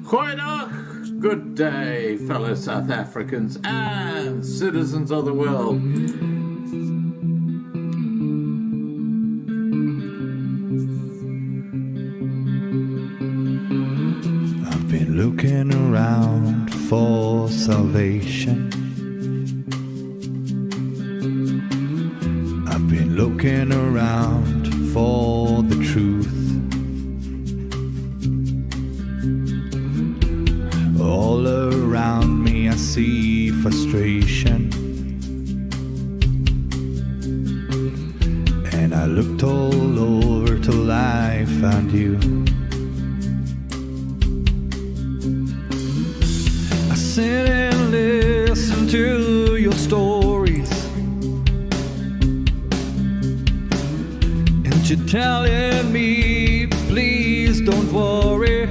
Goeiedag, good day, fellow South Africans and citizens of the world. I've been looking around for salvation. I've been looking around for the truth. All around me I see frustration, and I looked all over till I found you. I sit and listen to your stories, and you're telling me, please don't worry.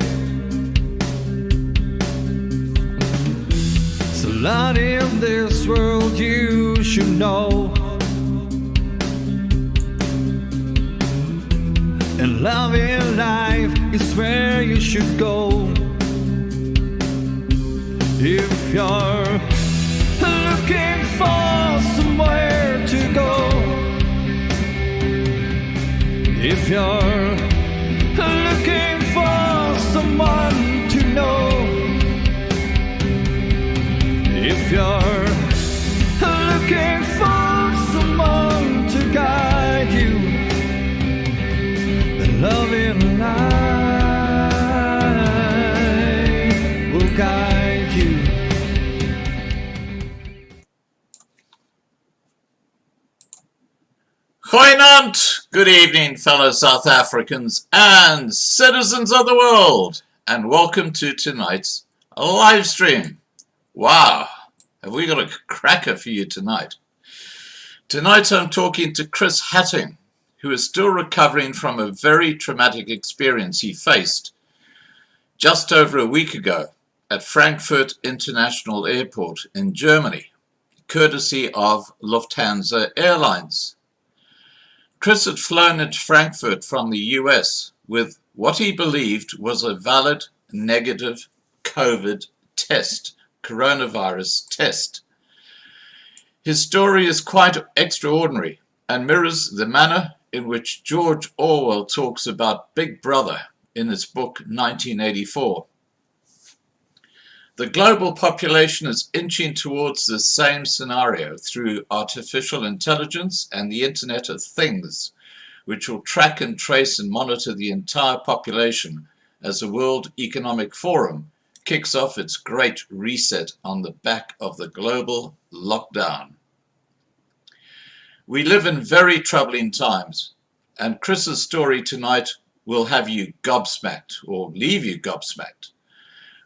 A lot in this world you should know, and love in life is where you should go. If you're looking for somewhere to go, if you're looking for someone to know, if you're looking for someone to guide you, then love in life will guide you. Goeienaand, good evening, fellow South Africans and citizens of the world, and welcome to tonight's live stream. Wow, have we got a cracker for you tonight? Tonight I'm talking to Chris Hattingh, who is still recovering from a very traumatic experience he faced just over a week ago at Frankfurt International Airport in Germany, courtesy of Lufthansa Airlines. Chris had flown into Frankfurt from the US with what he believed was a valid negative COVID coronavirus test. His story is quite extraordinary and mirrors the manner in which George Orwell talks about Big Brother in his book 1984. The global population is inching towards the same scenario through artificial intelligence and the Internet of Things, which will track and trace and monitor the entire population as the World Economic Forum kicks off its great reset on the back of the global lockdown. We live in very troubling times, and Chris's story tonight will have you gobsmacked, or leave you gobsmacked,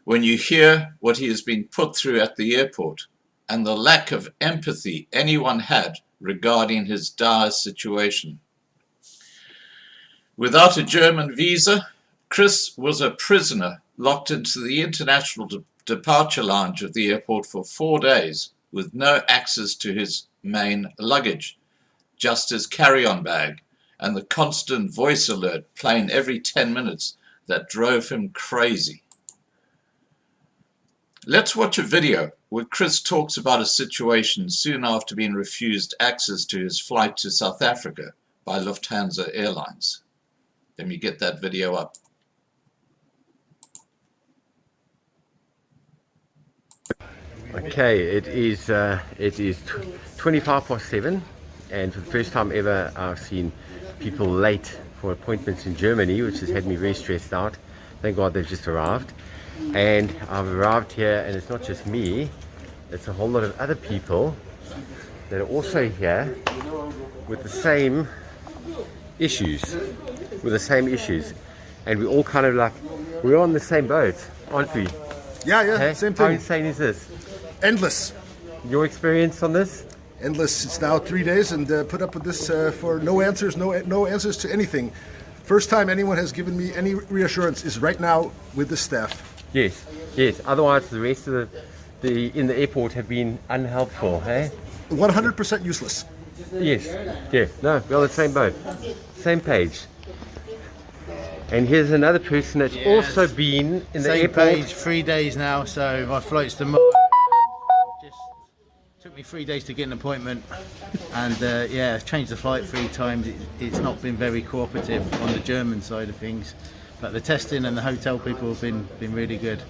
when you hear what he has been put through at the airport and the lack of empathy anyone had regarding his dire situation. Without a German visa, Chris was a prisoner locked into the International Departure Lounge of the airport for 4 days with no access to his main luggage, just his carry-on bag and the constant voice alert playing every 10 minutes that drove him crazy. Let's watch a video where Chris talks about a situation soon after being refused access to his flight to South Africa by Lufthansa Airlines. Let me get that video up. Okay, it is 7:25, and for the first time ever I've seen people late for appointments in Germany, which has had me very stressed out. Thank God they've just arrived, and I've arrived here, and it's not just me, it's a whole lot of other people that are also here with the same issues, and we all kind of like, we're on the same boat, aren't we? Yeah, Hey? same How thing. insane is this? Endless. Your experience on this? Endless. It's now 3 days, and put up with this for no answers, no answers to anything. First time anyone has given me any reassurance is right now with the staff. Yes. Otherwise, the rest of the in the airport have been unhelpful. Hey? 100% useless. Yes. Yeah. No, we're on the same boat, same page. And here's another person that's also been in the Same airport. page, 3 days now, so my flight's tomorrow. Just took me 3 days to get an appointment, and yeah, changed the flight 3 times. It's not been very cooperative on the German side of things, but the testing and the hotel people have been really good.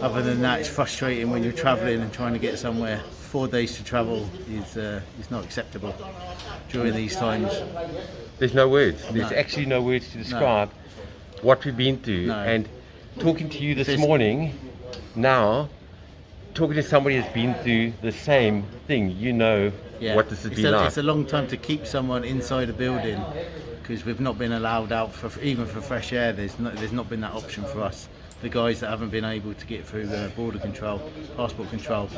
Other than that, it's frustrating when you're travelling and trying to get somewhere. 4 days to travel is not acceptable during these times. There's no words. There's No. actually no words to describe what we've been through. No. And talking to you this This- morning, now, talking to somebody that's been through the same thing, you know what this has been like. It's a long time to keep someone inside a building because we've not been allowed out for even for fresh air. There's not been that option for us. The guys that haven't been able to get through the border control, passport control.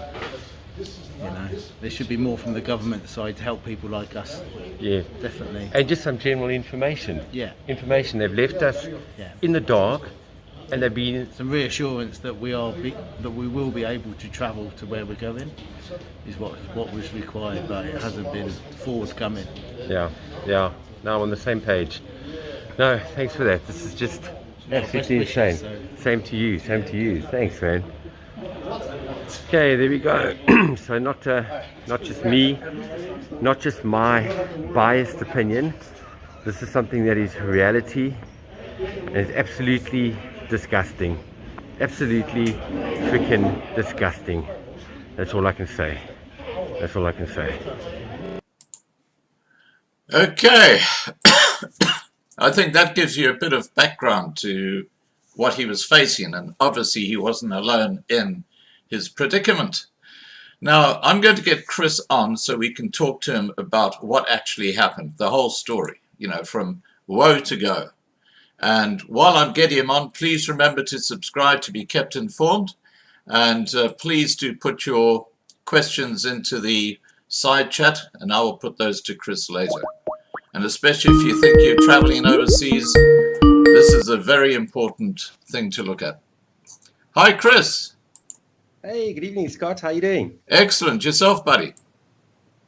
You know, there should be more from the government side to help people like us. Yeah. Definitely. And just some general information. Yeah. Information. They've left us Yeah. in the dark, and they've been. Some reassurance that we will be able to travel to where we're going is what was required, but it hasn't been forthcoming. Yeah. Now on the same page. No, thanks for that. This is just absolutely best insane. wishes, so- Same to you. Same to you. Thanks, man. Okay, there we go. So not just me, not just my biased opinion. This is something that is reality, and it's absolutely disgusting. Absolutely freaking disgusting. That's all I can say. That's all I can say. Okay. I think that gives you a bit of background to what he was facing, and obviously he wasn't alone in his predicament. Now, I'm going to get Chris on so we can talk to him about what actually happened, the whole story, you know, from woe to go. And while I'm getting him on, please remember to subscribe to be kept informed, and please do put your questions into the side chat, and I will put those to Chris later. And especially if you think you're traveling overseas, this is a very important thing to look at. Hi, Chris. Hey, good evening, Scott. How you doing? Excellent. Yourself, buddy?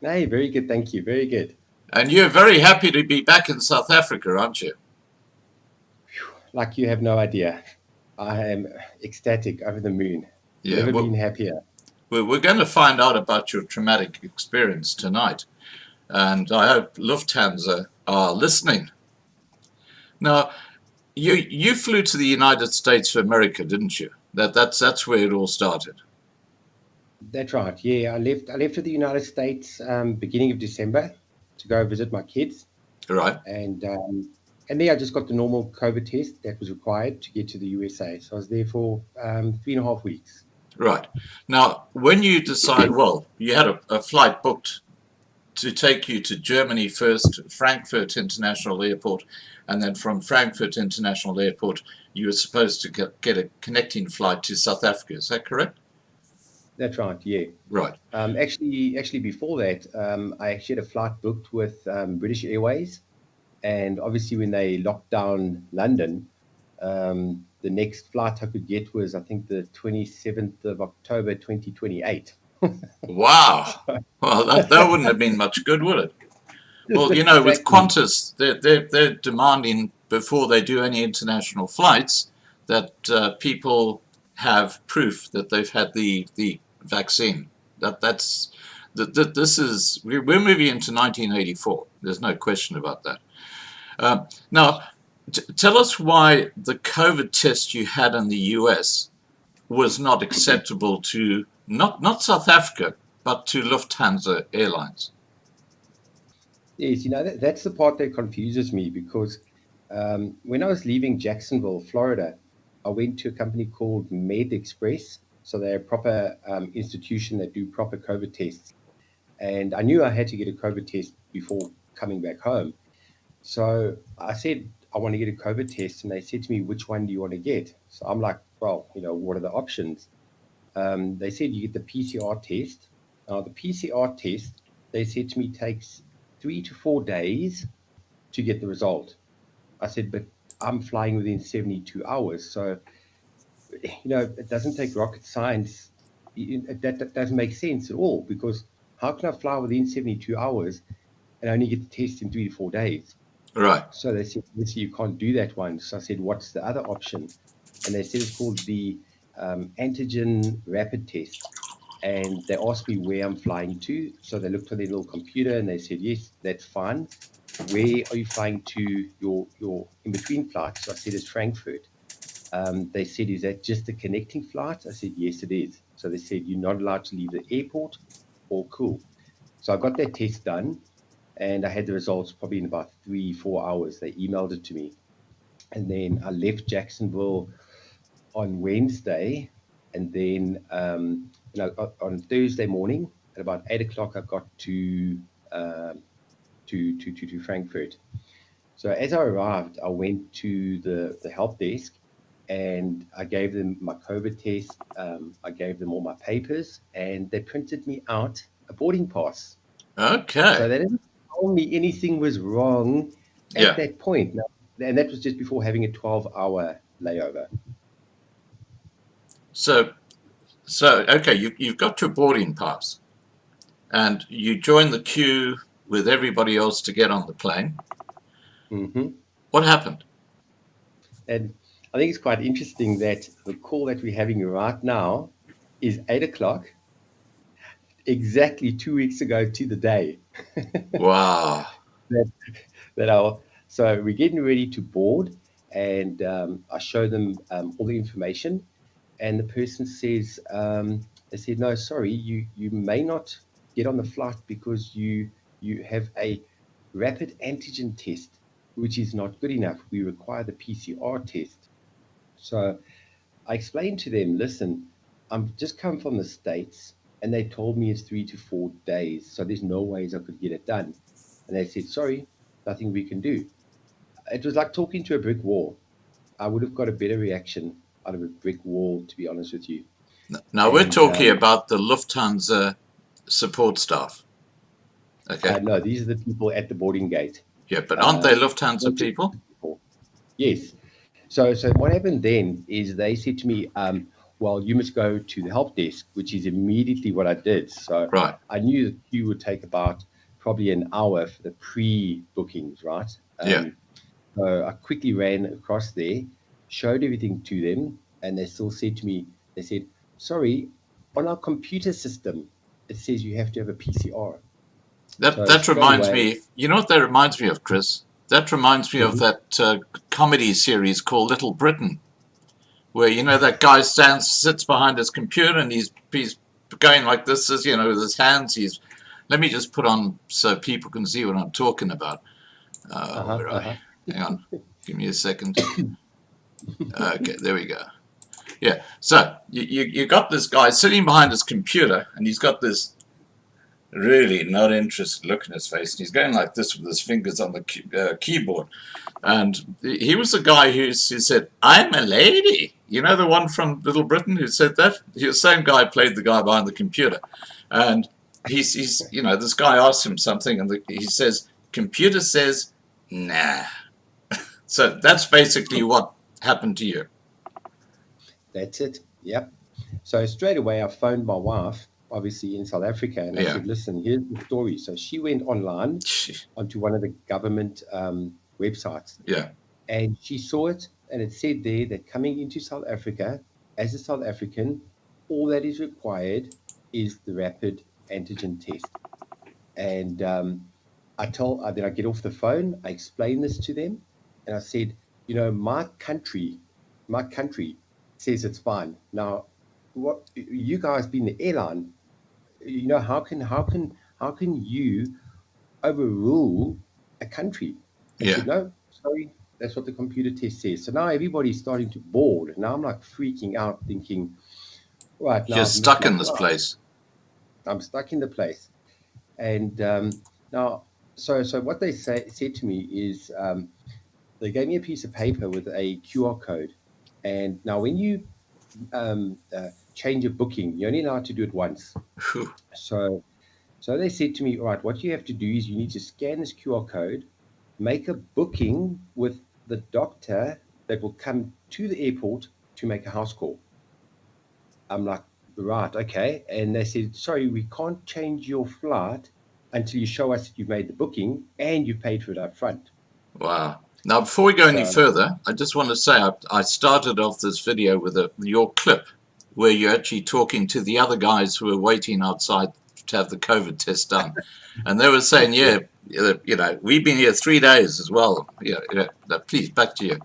Hey, very good, thank you. Very good. And you're very happy to be back in South Africa, aren't you? Like you have no idea. I am ecstatic, over the moon. Yeah, Never well, been happier. we're going to find out about your traumatic experience tonight. And I hope Lufthansa are listening. Now, you flew to the United States for America, didn't you? That's where it all started. That's right. Yeah, I left for the United States beginning of December to go visit my kids, Right. and there I just got the normal COVID test that was required to get to the USA. So I was there for 3.5 weeks. Right. Now, when you decide, well, you had a flight booked to take you to Germany first, Frankfurt International Airport, and then from Frankfurt International Airport, you were supposed to get a connecting flight to South Africa. Is that correct? That's right. Yeah. Right. Actually, before that, I actually had a flight booked with British Airways, and obviously when they locked down London, the next flight I could get was, I think, the 27th of October 2028. Wow. Well, that wouldn't have been much good, would it? Well, you know, with Exactly. Qantas, they're demanding before they do any international flights that people have proof that they've had the vaccine. This is we're moving into 1984. There's no question about that. Now, tell us why the COVID test you had in the US was not acceptable to not South Africa, but to Lufthansa Airlines. Yes, that's the part that confuses me because when I was leaving Jacksonville, Florida, I went to a company called Med Express. So they're a proper institution that do proper COVID tests. And I knew I had to get a COVID test before coming back home. So I said, I want to get a COVID test. And they said to me, which one do you want to get? So I'm like, well, what are the options? They said you get the PCR test. Now, the PCR test, they said to me, takes 3 to 4 days to get the result. I said, but I'm flying within 72 hours. So, it doesn't take rocket science. That doesn't make sense at all, because how can I fly within 72 hours and only get the test in 3 to 4 days? Right. So they said, obviously you can't do that one. So I said, what's the other option? And they said it's called the antigen rapid test. And they asked me where I'm flying to. So they looked on their little computer and they said, yes, that's fine. Where are you flying to your in-between flight? So I said, it's Frankfurt. They said, is that just a connecting flight? I said, yes, it is. So they said, you're not allowed to leave the airport. All cool. So I got that test done and I had the results probably in about 3-4 hours. They emailed it to me. And then I left Jacksonville on Wednesday. And then on Thursday morning at about 8 o'clock, I got to Frankfurt. So as I arrived, I went to the help desk and I gave them my COVID test. I gave them all my papers and they printed me out a boarding pass. Okay. So they didn't tell me anything was wrong at Yeah. that point. Now, and that was just before having a 12-hour layover. So okay, you've got your boarding pass, and you join the queue with everybody else to get on the plane. Hmm. What happened? And I think it's quite interesting that the call that we're having right now is 8 o'clock, exactly 2 weeks ago to the day. Wow. So we're getting ready to board, and I show them all the information, and the person says, they said, no, sorry, you may not get on the flight because you have a rapid antigen test, which is not good enough. We require the PCR test. So I explained to them, listen, I'm just come from the States, and they told me it's 3 to 4 days, so there's no ways I could get it done. And they said, sorry, nothing we can do. It was like talking to a brick wall. I would have got a better reaction out of a brick wall, to be honest with you. Now we're talking about the Lufthansa support staff. Okay. No, these are the people at the boarding gate. Yeah, but aren't they Lufthansa people? Yes. So what happened then is they said to me, well, you must go to the help desk, which is immediately what I did. So Right. I knew the queue would take about probably an hour for the pre-bookings, right? Yeah. So I quickly ran across there, showed everything to them, and they still said to me, they said, sorry, on our computer system, it says you have to have a PCR. That reminds me, you know what that reminds me of, Chris? That reminds me of that comedy series called Little Britain, where, you know, that guy sits behind his computer and he's going like this, with his hands. Let me just put on so people can see what I'm talking about. Where are I? Hang on, give me a second. Okay, there we go. Yeah, so you got this guy sitting behind his computer, and he's got this really not interested look in his face, and he's going like this with his fingers on the keyboard. And he was the guy who said, "I'm a lady." You know, the one from Little Britain who said that? The same guy played the guy behind the computer. And he's this guy asks him something, and he says, "Computer says, nah." So that's basically what happened to you. That's it. Yep. So straight away, I phoned my wife, obviously in South Africa, and I said, listen, here's the story. So she went online onto one of the government websites. Yeah. And she saw it, and it said there that coming into South Africa, as a South African, all that is required is the rapid antigen test. And then I get off the phone, I explain this to them, and I said, my country says it's fine. Now, what you guys being the airline, how can you overrule a country? I said, no, sorry, that's what the computer test says. So now everybody's starting to board, and now I'm like freaking out, thinking, right now you're stuck in this place. I'm stuck in the place, and now, so what they said to me is, they gave me a piece of paper with a QR code, and now when you change a booking, you're only allowed to do it once. So they said to me, all right, what you have to do is you need to scan this QR code, make a booking with the doctor that will come to the airport to make a house call. I'm like, right, okay. And they said, sorry, we can't change your flight until you show us that you've made the booking and you paid for it up front. Wow. Now, before we go any So, further, I just want to say I started off this video with your clip where you're actually talking to the other guys who were waiting outside to have the COVID test done. And they were saying, yeah, you know, we've been here 3 days as well. Please, back to you.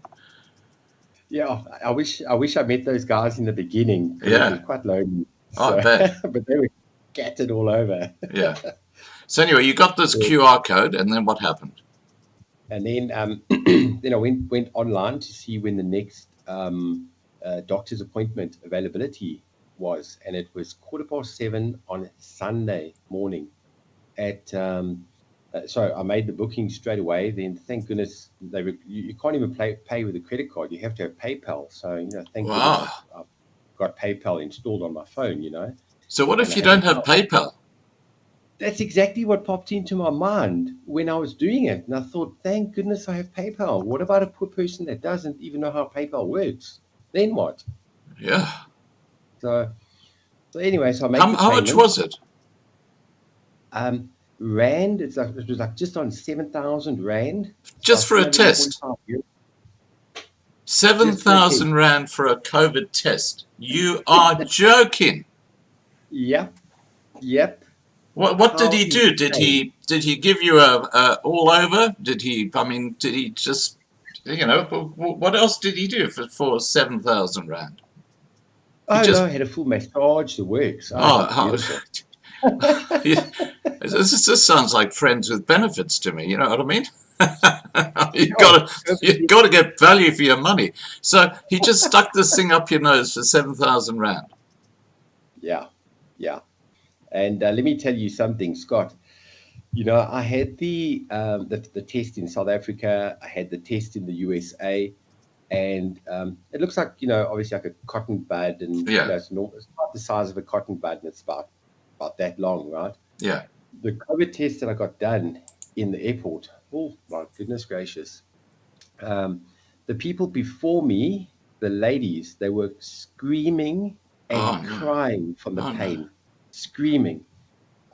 yeah, I wish I met those guys in the beginning, because it Yeah. was quite lonely. Oh, I So, bet. but they were scattered all over. Yeah. So anyway, you got this QR code, and then what happened? And then then I went online to see when the next doctor's appointment availability was, and it was 7:15 on Sunday morning. So I made the booking straight away. Then thank goodness you can't even pay with a credit card. You have to have PayPal. So thank Wow. goodness I've got PayPal installed on my phone. So what if And you I had don't have PayPal? That's exactly what popped into my mind when I was doing it. And I thought, thank goodness I have PayPal. What about a poor person that doesn't even know how PayPal works? Then what? Yeah. So anyway, so I made the How much payment. was it? Rand, it was like just on 7,000 Rand. Just for a About test? 345 euros. 7,000 Rand for a COVID test. You are joking. Yep. What did he do? insane. Did he give you a all over? Did he just, what else did he do for 7,000 Rand? Oh, just- no, I had a full massage, the works. Oh, beautiful. This sounds like friends with benefits to me. You know what I mean? You've got to get value for your money. So he just stuck this thing up your nose for 7,000 Rand. Yeah. And let me tell you something, Scott. I had the test in South Africa. I had the test in the USA, and it looks like obviously like a cotton bud, and Yeah. it's about the size of a cotton bud, and it's about that long, right? Yeah. The COVID test that I got done in the airport. Oh my goodness gracious! The people before me, the ladies, they were screaming and Oh, no. crying from the Oh, no. pain, screaming.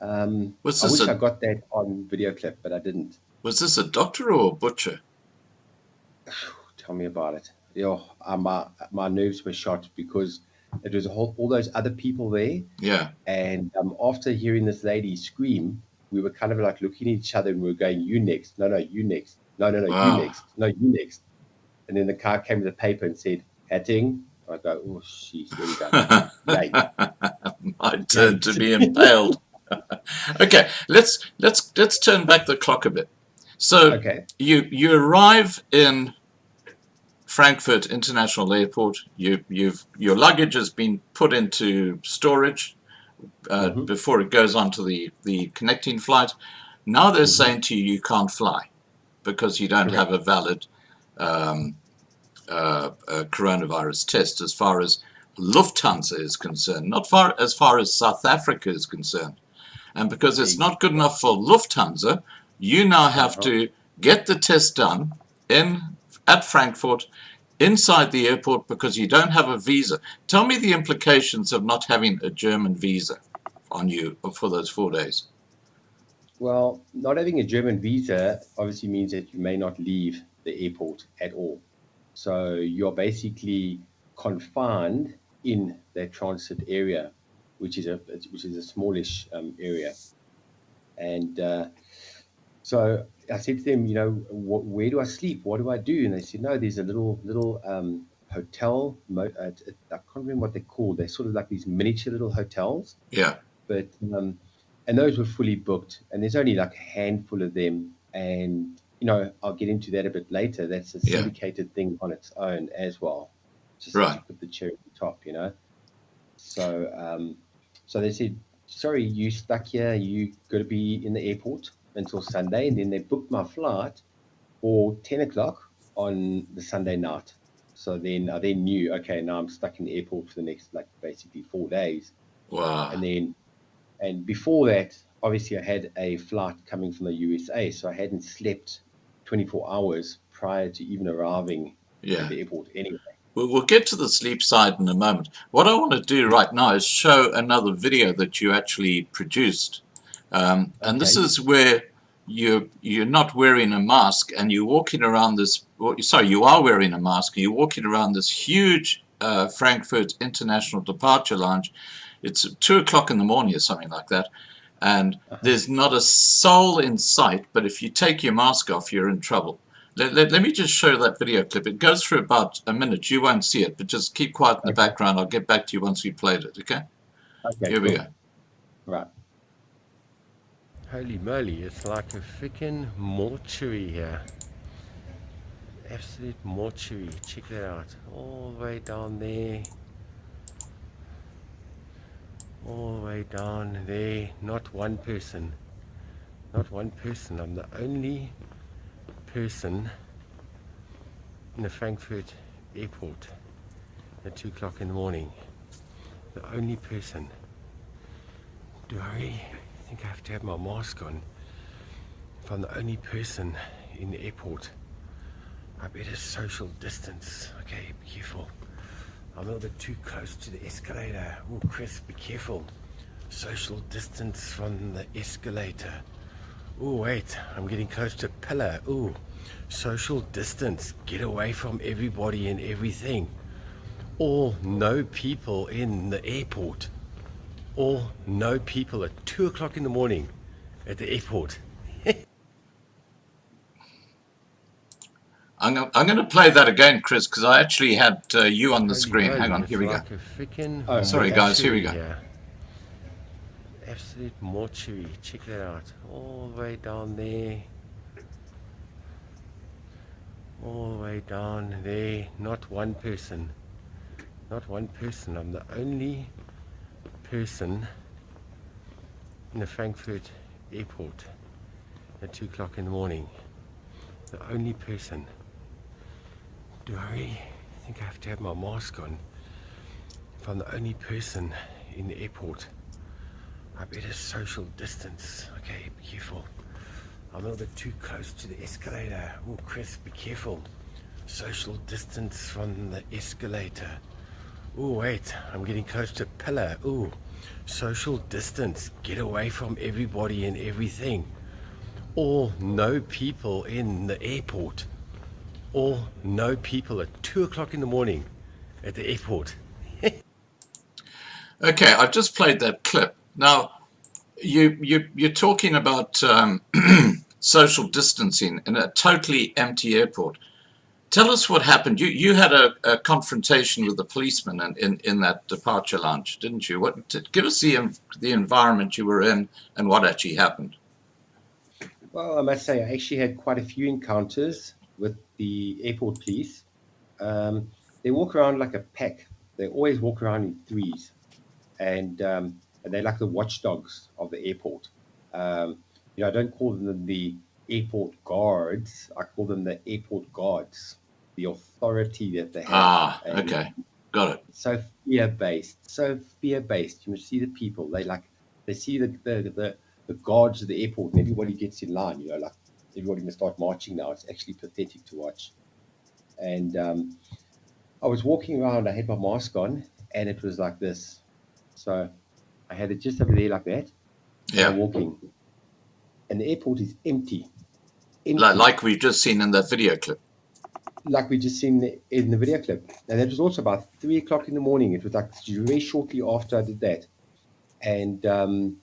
I Was wish this I got that on video clip, but I didn't. a doctor or a butcher? Tell me about it. My nerves were shot because it was all those other people there. Yeah. And after hearing this lady scream, we were kind of like looking at each other and we were going, "You next? No, you next. No, Wow. you next. No, you next." And then the car came with a paper and said, "Hattingh." I go, "Oh, she's really done." Right. My turn to be impaled. Okay, let's turn back the clock a bit. So Okay. you arrive in Frankfurt International Airport. Your luggage has been put into storage before it goes on to the connecting flight. Now they're saying to you can't fly because you don't have a valid coronavirus test as far as Lufthansa is concerned, not as far as South Africa is concerned. And because it's not good enough for Lufthansa, you now have to get the test done at Frankfurt, inside the airport, because you don't have a visa. Tell me the implications of not having a German visa on you for those 4 days. Well, not having a German visa obviously means that you may not leave the airport at all. So you're basically confined in that transit area, which is a smallish area. And so I said to them, where do I sleep? What do I do? And they said, no, there's a little hotel. I can't remember what they're called. They're sort of like these miniature little hotels. Yeah. But and those were fully booked, and there's only like a handful of them. And I'll get into that a bit later. That's a syndicated thing on its own as well, just to put the cherry on the top, So they said, sorry, you stuck here. You got to be in the airport until Sunday, and then they booked my flight for 10 o'clock on the Sunday night. So then I knew, okay, now I'm stuck in the airport for the next basically 4 days. Wow. And before that, obviously I had a flight coming from the USA, so I hadn't slept 24 hours prior to even arriving at the airport anyway. We'll get to the sleep side in a moment. What I want to do right now is show another video that you actually produced. And this is where you're not wearing a mask, and you're walking around this. Sorry, you are wearing a mask. And you're walking around this huge Frankfurt International Departure lounge. It's 2 o'clock in the morning or something like that, and there's not a soul in sight. But if you take your mask off, you're in trouble. Let me just show that video clip. It goes for about a minute. You won't see it, but just keep quiet in the background. I'll get back to you once we played it, okay? Okay, Here we go. Right. Holy moly, it's like a freaking mortuary here. Absolute mortuary. Check that out. All the way down there. All the way down there. Not one person. Not one person. I'm the only person in the Frankfurt airport at 2 o'clock in the morning. The only person. Do I really think I have to have my mask on if I'm the only person in the airport? I better social distance. Okay, be careful. I'm a little bit too close to the escalator. Oh, Chris, be careful. Social distance from the escalator. Oh, wait, I'm getting close to a pillar. Oh, social distance. Get away from everybody and everything. All no people in the airport. All no people at 2 o'clock in the morning at the airport. I'm going to play that again, Chris, because I actually had you on the screen. Hang on, here we go. Oh, sorry, guys, here we go. Yeah. Absolute mortuary. Check that out. All the way down there. All the way down there. Not one person. Not one person. I'm the only person in the Frankfurt airport at 2 o'clock in the morning. The only person. Do I really think I have to have my mask on if I'm the only person in the airport? I better social distance. Okay, be careful. I'm a little bit too close to the escalator. Oh, Chris, be careful. Social distance from the escalator. Oh, wait, I'm getting close to a pillar. Oh, social distance. Get away from everybody and everything. All no people in the airport. All no people at 2 o'clock in the morning at the airport. Okay, I've just played that clip. Now, you're talking about social distancing in a totally empty airport. Tell us what happened. You had a confrontation with the policeman in that departure lounge, didn't you? Give us the environment you were in and what actually happened. Well, I must say, I actually had quite a few encounters with the airport police. They walk around like a pack. They always walk around in threes, and they're like the watchdogs of the airport. I don't call them the airport guards. I call them the airport guards. The authority that they have. Ah, okay, got it. So fear-based. So fear-based. You must see the people. They see the guards of the airport, and everybody gets in line. Like everybody must start marching now. It's actually pathetic to watch. And I was walking around. I had my mask on, and it was like this. So I had it just over there like that. Yeah. I'm walking, and the airport is empty. Like we've just seen in that video clip. Like we just seen in the video clip. And it was also about 3 o'clock in the morning. It was like very shortly after I did that. And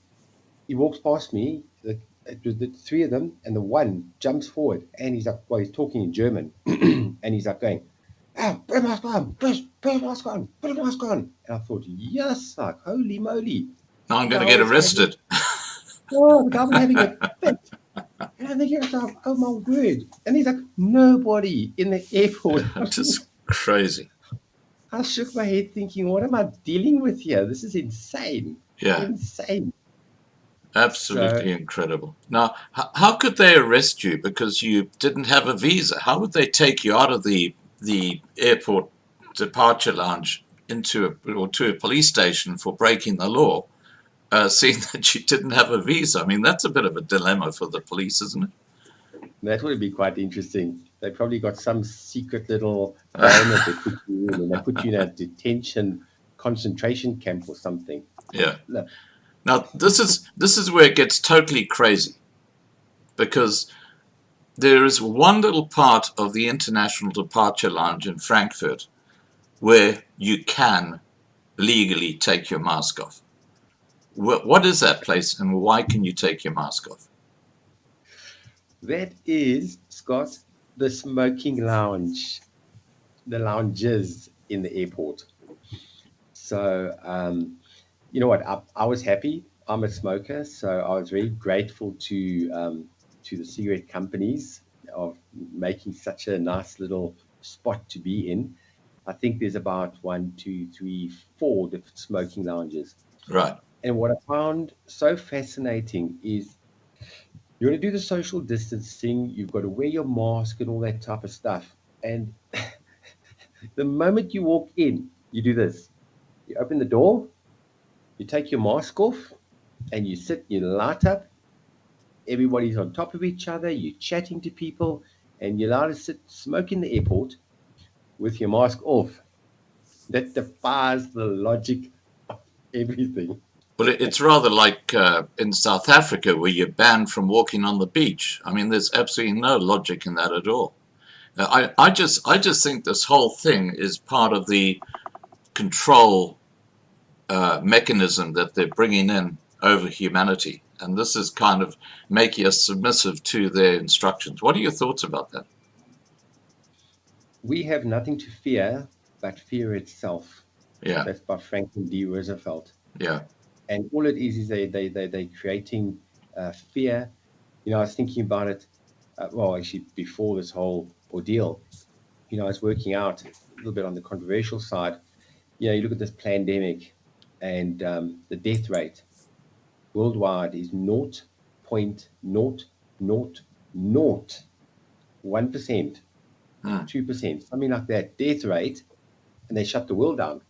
he walks past me. It was the three of them, and the one jumps forward, and he's like, well, he's talking in German, and he's like going, put a mask on, put a mask on, put a mask on. And I thought, yes, like, holy moly. Now I'm going to get arrested. Oh, the guy was having a fit. And I think to myself, oh my word. And he's like, nobody in the airport. Just crazy. I shook my head thinking, what am I dealing with here? This is insane. Yeah. Insane. Absolutely incredible. Now, how could they arrest you because you didn't have a visa? How would they take you out of the airport departure lounge to a police station for breaking the law, seeing that you didn't have a visa? I mean, that's a bit of a dilemma for the police, isn't it? That would be quite interesting. They probably got some secret little element they put you in, and they put you in a detention concentration camp or something. Yeah. No. Now, this is where it gets totally crazy. because there is one little part of the International Departure Lounge in Frankfurt where you can legally take your mask off. What is that place, and why can you take your mask off? That is, Scott, the smoking lounge, the lounges in the airport. So, you know what? I was happy. I'm a smoker, so I was very grateful to the cigarette companies of making such a nice little spot to be in. I think there's about 1, 2, 3, 4 different smoking lounges. Right. And what I found so fascinating is you want to do the social distancing, you've got to wear your mask and all that type of stuff. And the moment you walk in, you do this. You open the door, you take your mask off, and you sit, you light up. Everybody's on top of each other, you're chatting to people, and you're allowed to sit, smoke in the airport with your mask off. That defies the logic of everything. Well, it's rather like in South Africa where you're banned from walking on the beach. I mean, there's absolutely no logic in that at all. I just think this whole thing is part of the control mechanism that they're bringing in over humanity. And this is kind of making us submissive to their instructions. What are your thoughts about that? We have nothing to fear but fear itself. Yeah, That's by Franklin D. Roosevelt. yeah, And all it is they're creating fear. You know, I was thinking about it, well, actually, before this whole ordeal, you know, I was working out a little bit on the controversial side. You know, you look at this pandemic and the death rate worldwide is 0.0001%, 2%, something like that death rate, and they shut the world down.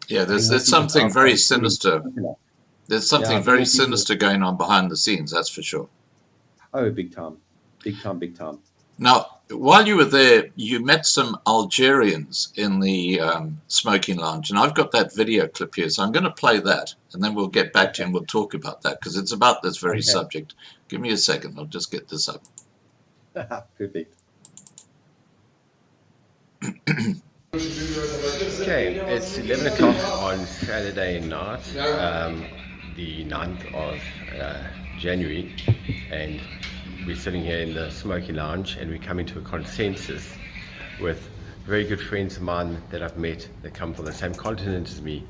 yeah. There's People something are very feeling sinister. popular. There's something Yeah, very people- sinister going on behind the scenes. That's for sure. Oh, big time, big time, big time. Now, while you were there, you met some Algerians in the smoking lounge, and I've got that video clip here, so I'm going to play that, and then we'll get back to you and we'll talk about that, because it's about this very Okay. subject. Give me a second, I'll just get this up. Perfect. Okay, it's 11 o'clock on Saturday night, the 9th of January, and we're sitting here in the smoking lounge, and we're coming to a consensus with very good friends of mine that I've met that come from the same continent as me.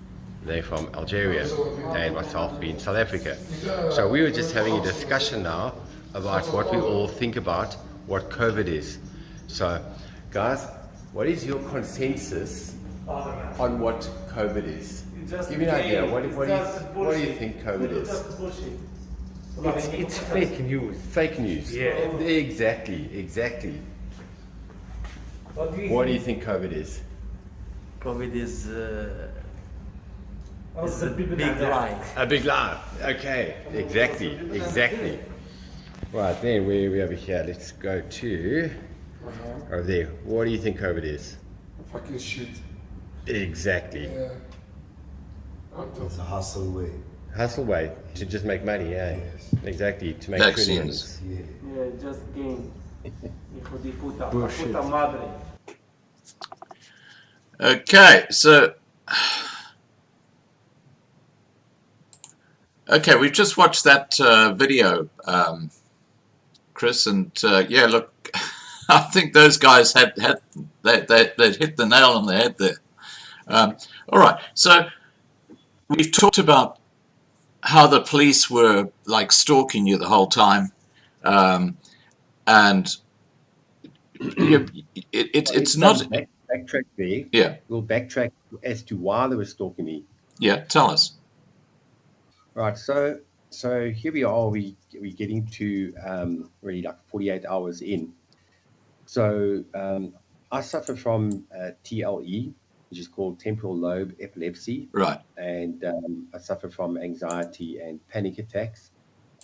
They're from Algeria, and myself being South Africa. So we were just having a discussion now about what we all think about what COVID is. So, guys, what is your consensus on what COVID is? Give me an idea. What do you think COVID is? It's fake news. Fake news. Yeah. Exactly. What do you think COVID is? COVID is a big big lie. A big lie. Okay. Exactly. Right then, where are we over here? Let's go to over there. What do you think COVID is? Fucking shit. Exactly. Yeah. It's a hustle way. Hustle way to just make money. Yeah. Yes. Exactly. To make Vaccines. trillions. Yeah. Yeah, just game. Hijo de puta. Bullshit. Puta madre. Okay, so... Okay, we've just watched that video, Chris, and yeah, look, I think those guys had hit the nail on the head there. All right, so we've talked about how the police were like stalking you the whole time, and it's not. Backtrack there. Yeah, We'll backtrack as to why they were stalking me. yeah. Tell us. Right. So here we are. We're getting to really like 48 hours in. So I suffer from TLE, which is called temporal lobe epilepsy, Right. and I suffer from anxiety and panic attacks,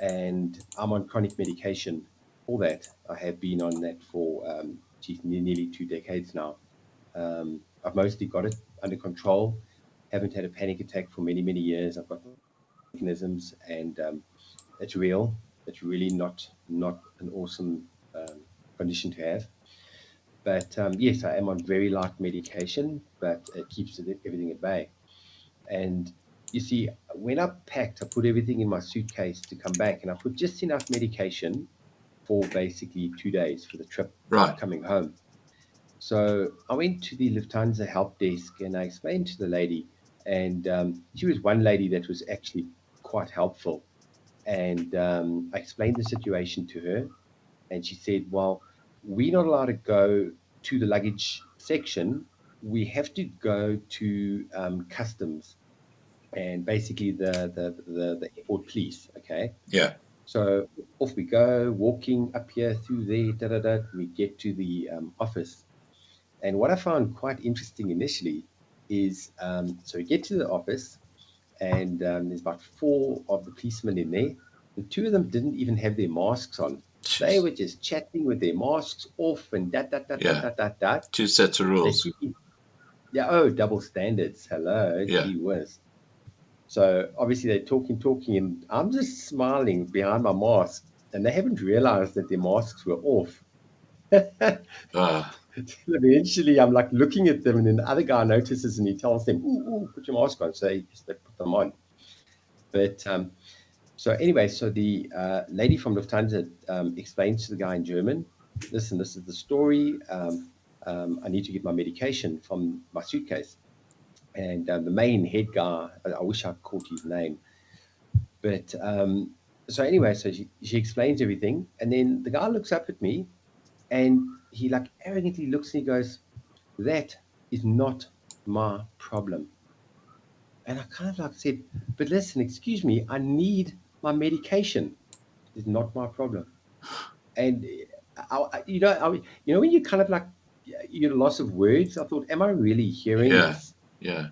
and I'm on chronic medication for that. I have been on that for nearly 2 decades now. I've mostly got it under control. Haven't had a panic attack for many years. I've got mechanisms, and it's real. it's really not an awesome condition to have. But yes, I am on very light medication, but it keeps everything at bay. And you see, when I packed, I put everything in my suitcase to come back, and I put just enough medication for basically 2 days for the trip coming home. So I went to the Lufthansa help desk and I explained to the lady, and she was one lady that was actually quite helpful. And I explained the situation to her, and she said, well, we're not allowed to go to the luggage section. We have to go to customs and basically the airport police. Okay. Yeah. So off we go, walking up here through there, we get to the office. And what I found quite interesting initially is, so we get to the office, and there's about 4 of the policemen in there, and 2 of them didn't even have their masks on. They were just chatting with their masks off and that. 2 sets of rules. Double standards. Hello, gee whiz. So obviously they're talking, and I'm just smiling behind my mask, and they haven't realized that their masks were off. Eventually, I'm like looking at them, and then the other guy notices, and he tells them, "Ooh, put your mask on." So they put them on. But so anyway, so the lady from Lufthansa explains to the guy in German, "Listen, this is the story. I need to get my medication from my suitcase." And the main head guy, I wish I caught his name, but so anyway, so she explains everything, and then the guy looks up at me, and he like arrogantly looks and he goes, "That is not my problem." And I kind of like said, "But listen, excuse me, I need my medication. It's not my problem." And you know, when you kind of like you're loss of words, I thought, am I really hearing this? Yeah.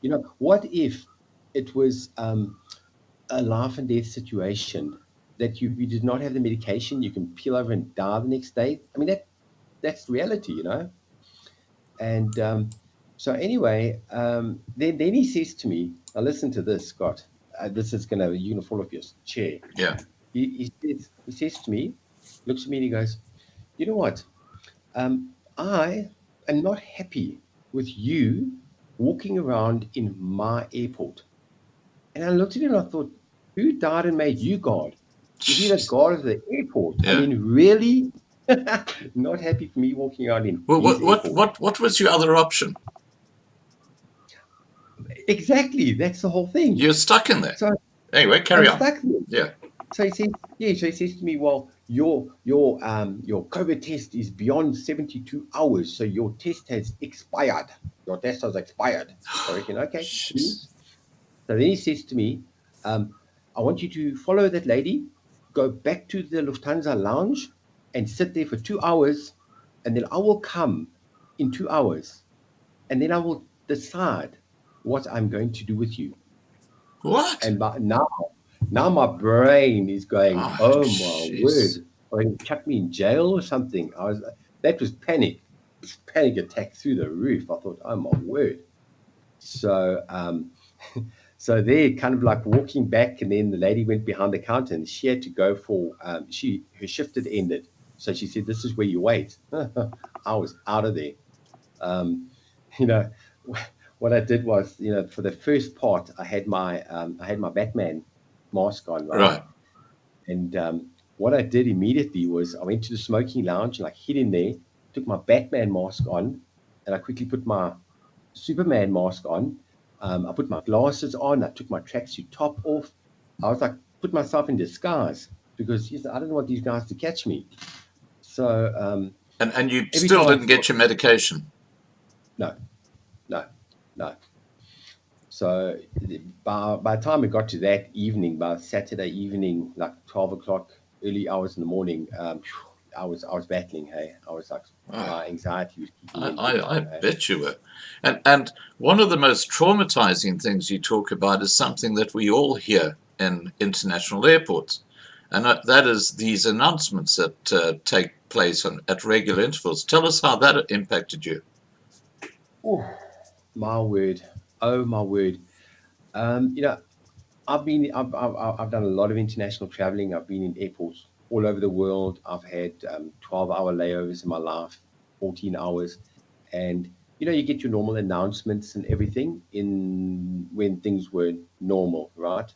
You know, what if it was a life and death situation that you did not have the medication, you can peel over and die the next day? I mean, that's reality, you know. And so anyway, then he says to me, now listen to this, Scott. This is you're gonna fall off your chair. Yeah. He says to me, looks at me and he goes, "You know what? I am not happy with you walking around in my airport." And I looked at him and I thought, who died and made you God? Is he the God of the airport? Yeah. I mean, really? Not happy for me walking around in What was your other option? Exactly, that's the whole thing. You're stuck in there. So anyway, carry on. Stuck there. Yeah. So he says, so he says to me, well, your COVID test is beyond 72 hours, so your test has expired. Your test has expired. So I reckon, okay. So then he says to me, I want you to follow that lady, go back to the Lufthansa lounge and sit there for 2 hours, and then I will come in 2 hours, and then I will decide what I'm going to do with you. What? And now my brain is going, oh my word, are you chuck me in jail or something? That was panic. It was panic attack through the roof. I thought, oh my word. So so they're kind of like walking back, and then the lady went behind the counter and she had to go for her shift had ended. So she said, "This is where you wait." I was out of there. You know, what I did was, you know, for the first part, I had my Batman mask on, right? And what I did immediately was I went to the smoking lounge and I hid in there, took my Batman mask on, and I quickly put my Superman mask on. I put my glasses on. I took my tracksuit top off. I was like, put myself in disguise because I don't want these guys to catch me. So and you still didn't get your medication? No. So by the time it got to that evening, by Saturday evening, like 12 o'clock, early hours in the morning, I was battling. Hey, I was like, my anxiety was keeping me. I bet you were. And one of the most traumatizing things you talk about is something that we all hear in international airports, and that is these announcements that take place at regular intervals. Tell us how that impacted you. Oh, my word. Oh, my word. You know, I've done a lot of international traveling. I've been in airports all over the world. I've had 12-hour layovers in my life, 14 hours, and you get your normal announcements and everything in when things were normal, right?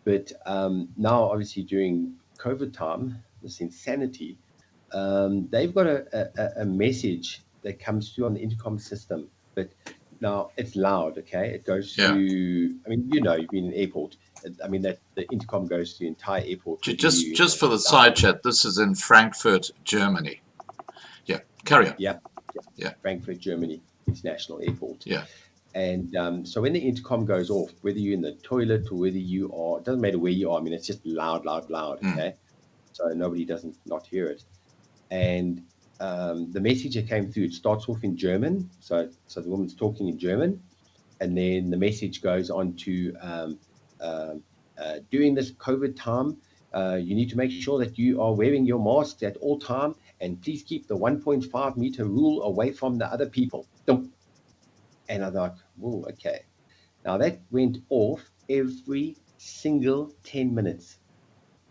But now, obviously, during COVID time, this insanity, they've got a message that comes through on the intercom system, but now it's loud, okay? It goes Yeah. through, I mean, you've been in an airport. I mean, that the intercom goes to the entire airport. Just for the side chat, this is in Frankfurt, Germany. Yeah, carry on. Yeah. Yeah. Frankfurt, Germany, International Airport. Yeah. And so when the intercom goes off, whether you're in the toilet or whether you are, it doesn't matter where you are. I mean, it's just loud, okay? So nobody doesn't not hear it. And the message that came through, it starts off in German. So the woman's talking in German, and then the message goes on to during this COVID time, you need to make sure that you are wearing your masks at all time, and please keep the 1.5 meter rule away from the other people. And I thought, oh, okay. Now that went off every single 10 minutes.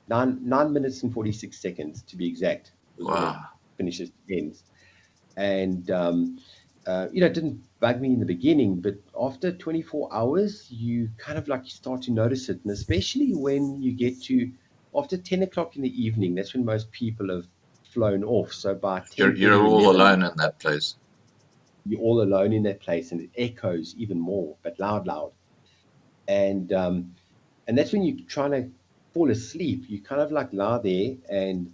9 minutes and 46 seconds to be exact. Wow. Finishes, ends. And, it didn't bug me in the beginning, but after 24 hours, you kind of like start to notice it. And especially when you get to after 10 o'clock in the evening, that's when most people have flown off. So by 10, You're all alone in that place. You're all alone in that place, and it echoes even more, but loud. And that's when you're trying to fall asleep. You kind of like lie there, and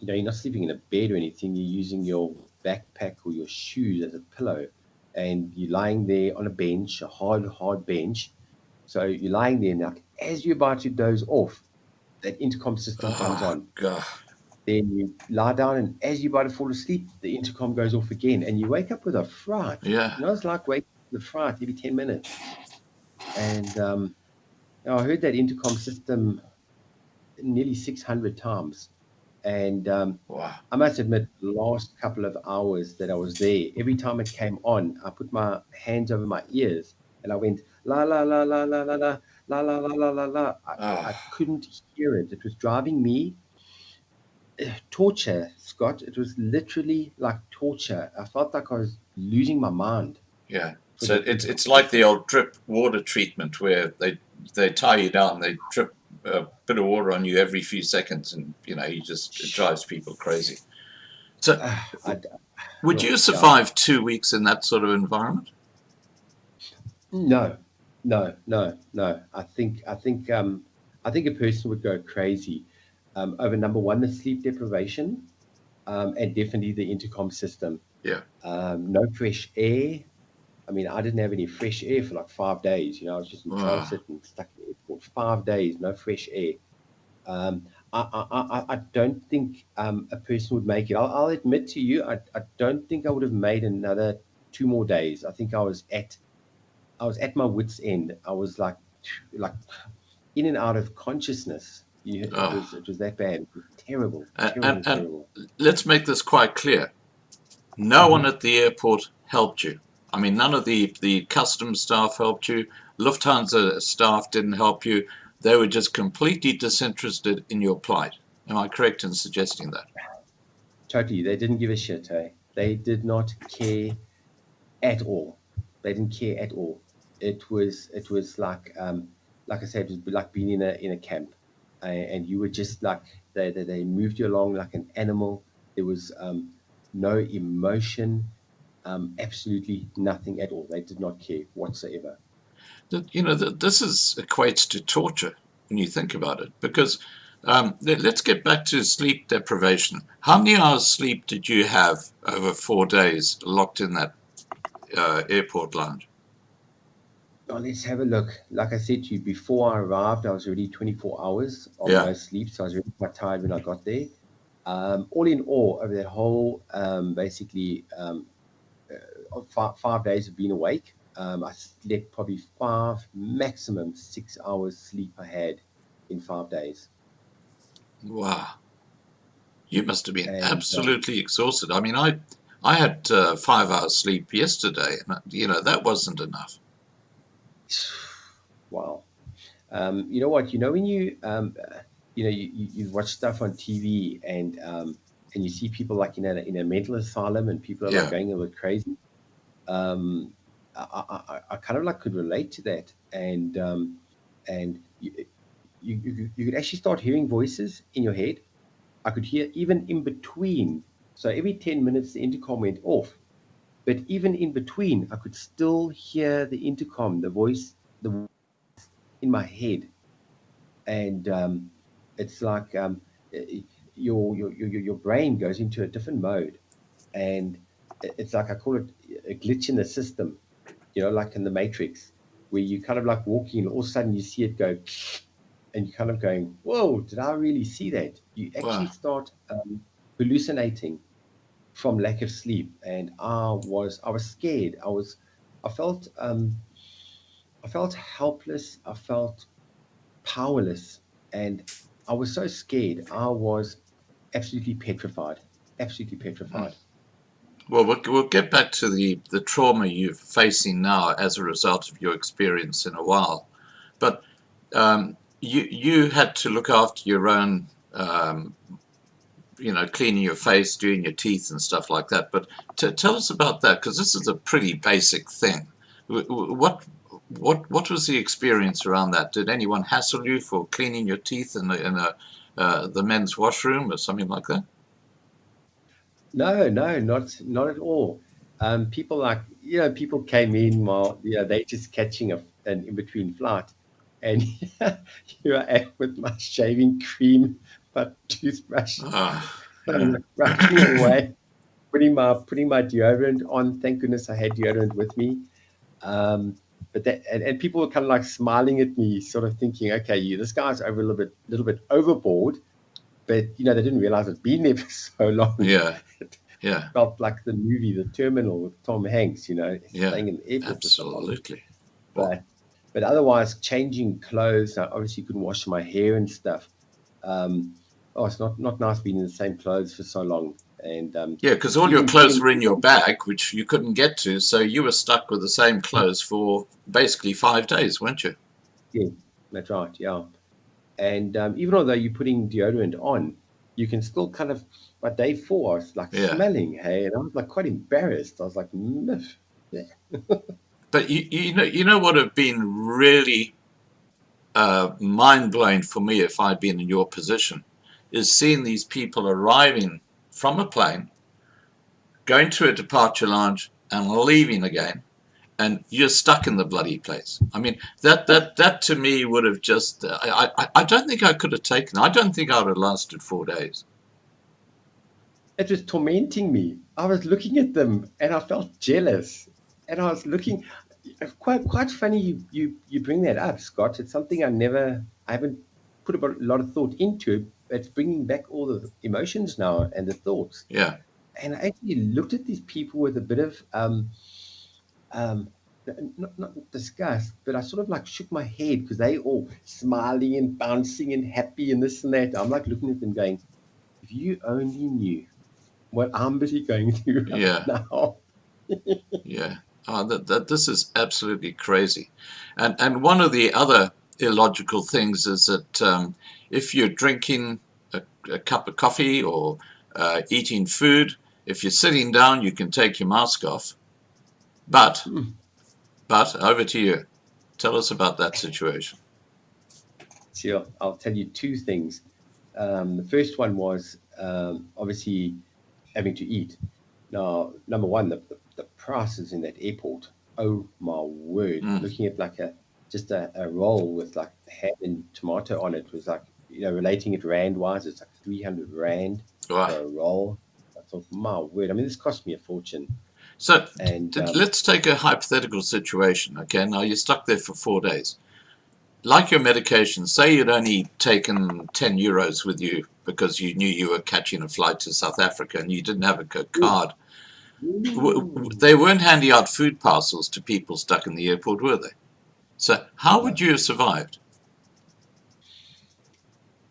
you're not sleeping in a bed or anything. You're using your backpack or your shoes as a pillow, and you're lying there on a bench, a hard bench. So you're lying there, and like as you're about to doze off, that intercom system comes on. God. Then you lie down, and as you're about to fall asleep, the intercom goes off again, and you wake up with a fright. Yeah. It's like waking up with a fright every 10 minutes. And I heard that intercom system nearly 600 times. And Wow. I must admit, the last couple of hours that I was there, every time it came on, I put my hands over my ears, and I went, la, la, la, la, la, la, la, la, la, la, la, la, la. I couldn't hear it. It was driving me torture, Scott. It was literally like torture. I felt like I was losing my mind. Yeah. So it's like the old drip water treatment where they tie you down, they drip a bit of water on you every few seconds, and it drives people crazy. So would you survive 2 weeks in that sort of environment? No. I think a person would go crazy over, number one, the sleep deprivation, and definitely the intercom system. Yeah. No fresh air. I mean, I didn't have any fresh air for like 5 days. I was just in transit and stuck in the airport 5 days, no fresh air. I don't think a person would make it. I'll admit to you, I don't think I would have made another 2 more days. I think I was at my wit's end. I was like in and out of consciousness. It was that bad. It was terrible. Terrible. Let's make this quite clear. No one at the airport helped you. I mean, none of the customs staff helped you. Lufthansa staff didn't help you. They were just completely disinterested in your plight. Am I correct in suggesting that? Totally. They didn't give a shit, eh? They did not care at all. They didn't care at all. It was like I said, it was like being in a camp, and you were just like they moved you along like an animal. There was no emotion, absolutely nothing at all. They did not care whatsoever. This equates to torture when you think about it, because let's get back to sleep deprivation. How many hours sleep did you have over 4 days locked in that airport lounge? Oh, let's have a look. Like I said to you, before I arrived, I was already 24 hours of no sleep, so I was really quite tired when I got there. All in all, over that whole, basically, 5 days of being awake, I slept probably 5, maximum 6 hours sleep I had in 5 days. Wow. You must have been absolutely exhausted. I mean, I had 5 hours sleep yesterday, and that wasn't enough. Wow. You know what? You know when you watch stuff on TV and you see people like in a mental asylum and people are like Yeah. going a bit crazy. I kind of like could relate to that, and you could actually start hearing voices in your head. I could hear even in between. So every 10 minutes the intercom went off, but even in between, I could still hear the intercom, the voice in my head, and it's like your brain goes into a different mode, and it's like I call it a glitch in the system, like in the Matrix, where you kind of like walking and all of a sudden you see it go, and you're kind of going, whoa, did I really see that? You actually Wow. start hallucinating from lack of sleep, and I was scared. I felt helpless. I felt powerless, and I was so scared. I was absolutely petrified. Absolutely petrified. Well, we'll get back to the trauma you're facing now as a result of your experience in a while. But you had to look after your own, cleaning your face, doing your teeth and stuff like that. But tell us about that, because this is a pretty basic thing. What was the experience around that? Did anyone hassle you for cleaning your teeth in the men's washroom or something like that? No, not at all. People came in while they just catching an in between flight, and here I am with my shaving cream, my toothbrush, Ah, brushing it away, putting my deodorant on. Thank goodness I had deodorant with me. But that and people were kind of like smiling at me, sort of thinking, okay, this guy's over a little bit overboard, but they didn't realize I'd been there for so long. yeah, It yeah, felt like the movie The Terminal with Tom Hanks, yeah, staying in the airport for so long. absolutely. Well, But otherwise, changing clothes. I obviously couldn't wash my hair and stuff. It's not nice being in the same clothes for so long. And yeah, because all your clothes were in your bag, which you couldn't get to, so you were stuck with the same clothes for basically 5 days, weren't you? Yeah, that's right. Yeah. And even although you're putting deodorant on, you can still kind of, by day 4, I was like Yeah. smelling, hey, and I was like quite embarrassed. I was like, miff. Yeah. But you know what would have been really mind blowing for me if I'd been in your position is seeing these people arriving from a plane, going to a departure lounge, and leaving again, and you're stuck in the bloody place. I mean, that to me would have just. I don't think I could have taken. I don't think I would have lasted 4 days. It was tormenting me. I was looking at them and I felt jealous. And I was looking, quite funny you bring that up, Scott. It's something I haven't put a lot of thought into it. It's bringing back all the emotions now and the thoughts. Yeah. And I actually looked at these people with a bit of, not disgust, but I sort of like shook my head because they all smiling and bouncing and happy and this and that. I'm like looking at them going, if you only knew what I'm busy going through right now. Yeah. This is absolutely crazy. And one of the other illogical things is that if you're drinking a cup of coffee or eating food, if you're sitting down, you can take your mask off. But over to you. Tell us about that situation. Sure. I'll tell you 2 things. The first one was obviously having to eat. Now, number one, the prices in that airport. Oh my word! Looking at like just a roll with like ham and tomato on it was like relating it rand wise, it's like 300 rand for a roll. I thought, my word! I mean, this cost me a fortune. So let's take a hypothetical situation. Okay, now you're stuck there for 4 days. Like your medication, say you'd only taken 10 euros with you because you knew you were catching a flight to South Africa and you didn't have a card. They weren't handing out food parcels to people stuck in the airport, were they? So how would you have survived?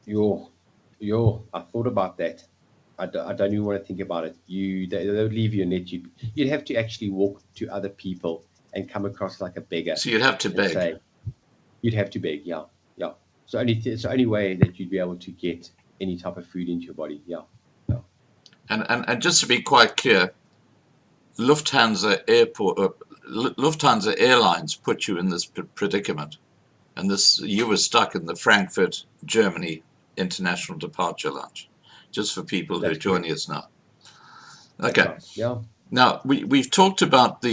I thought about that. I don't even want to think about it. They would leave you a net. You'd have to actually walk to other people and come across like a beggar. So you'd have to beg. You'd have to beg, yeah. it's the only way that you'd be able to get any type of food into your body. Yeah. Yeah. And just to be quite clear, Lufthansa Airlines put you in this predicament, and you were stuck in the Frankfurt, Germany International Departure Lounge. Just for people who are joining us now. Okay. Right. Yeah. Now we've talked about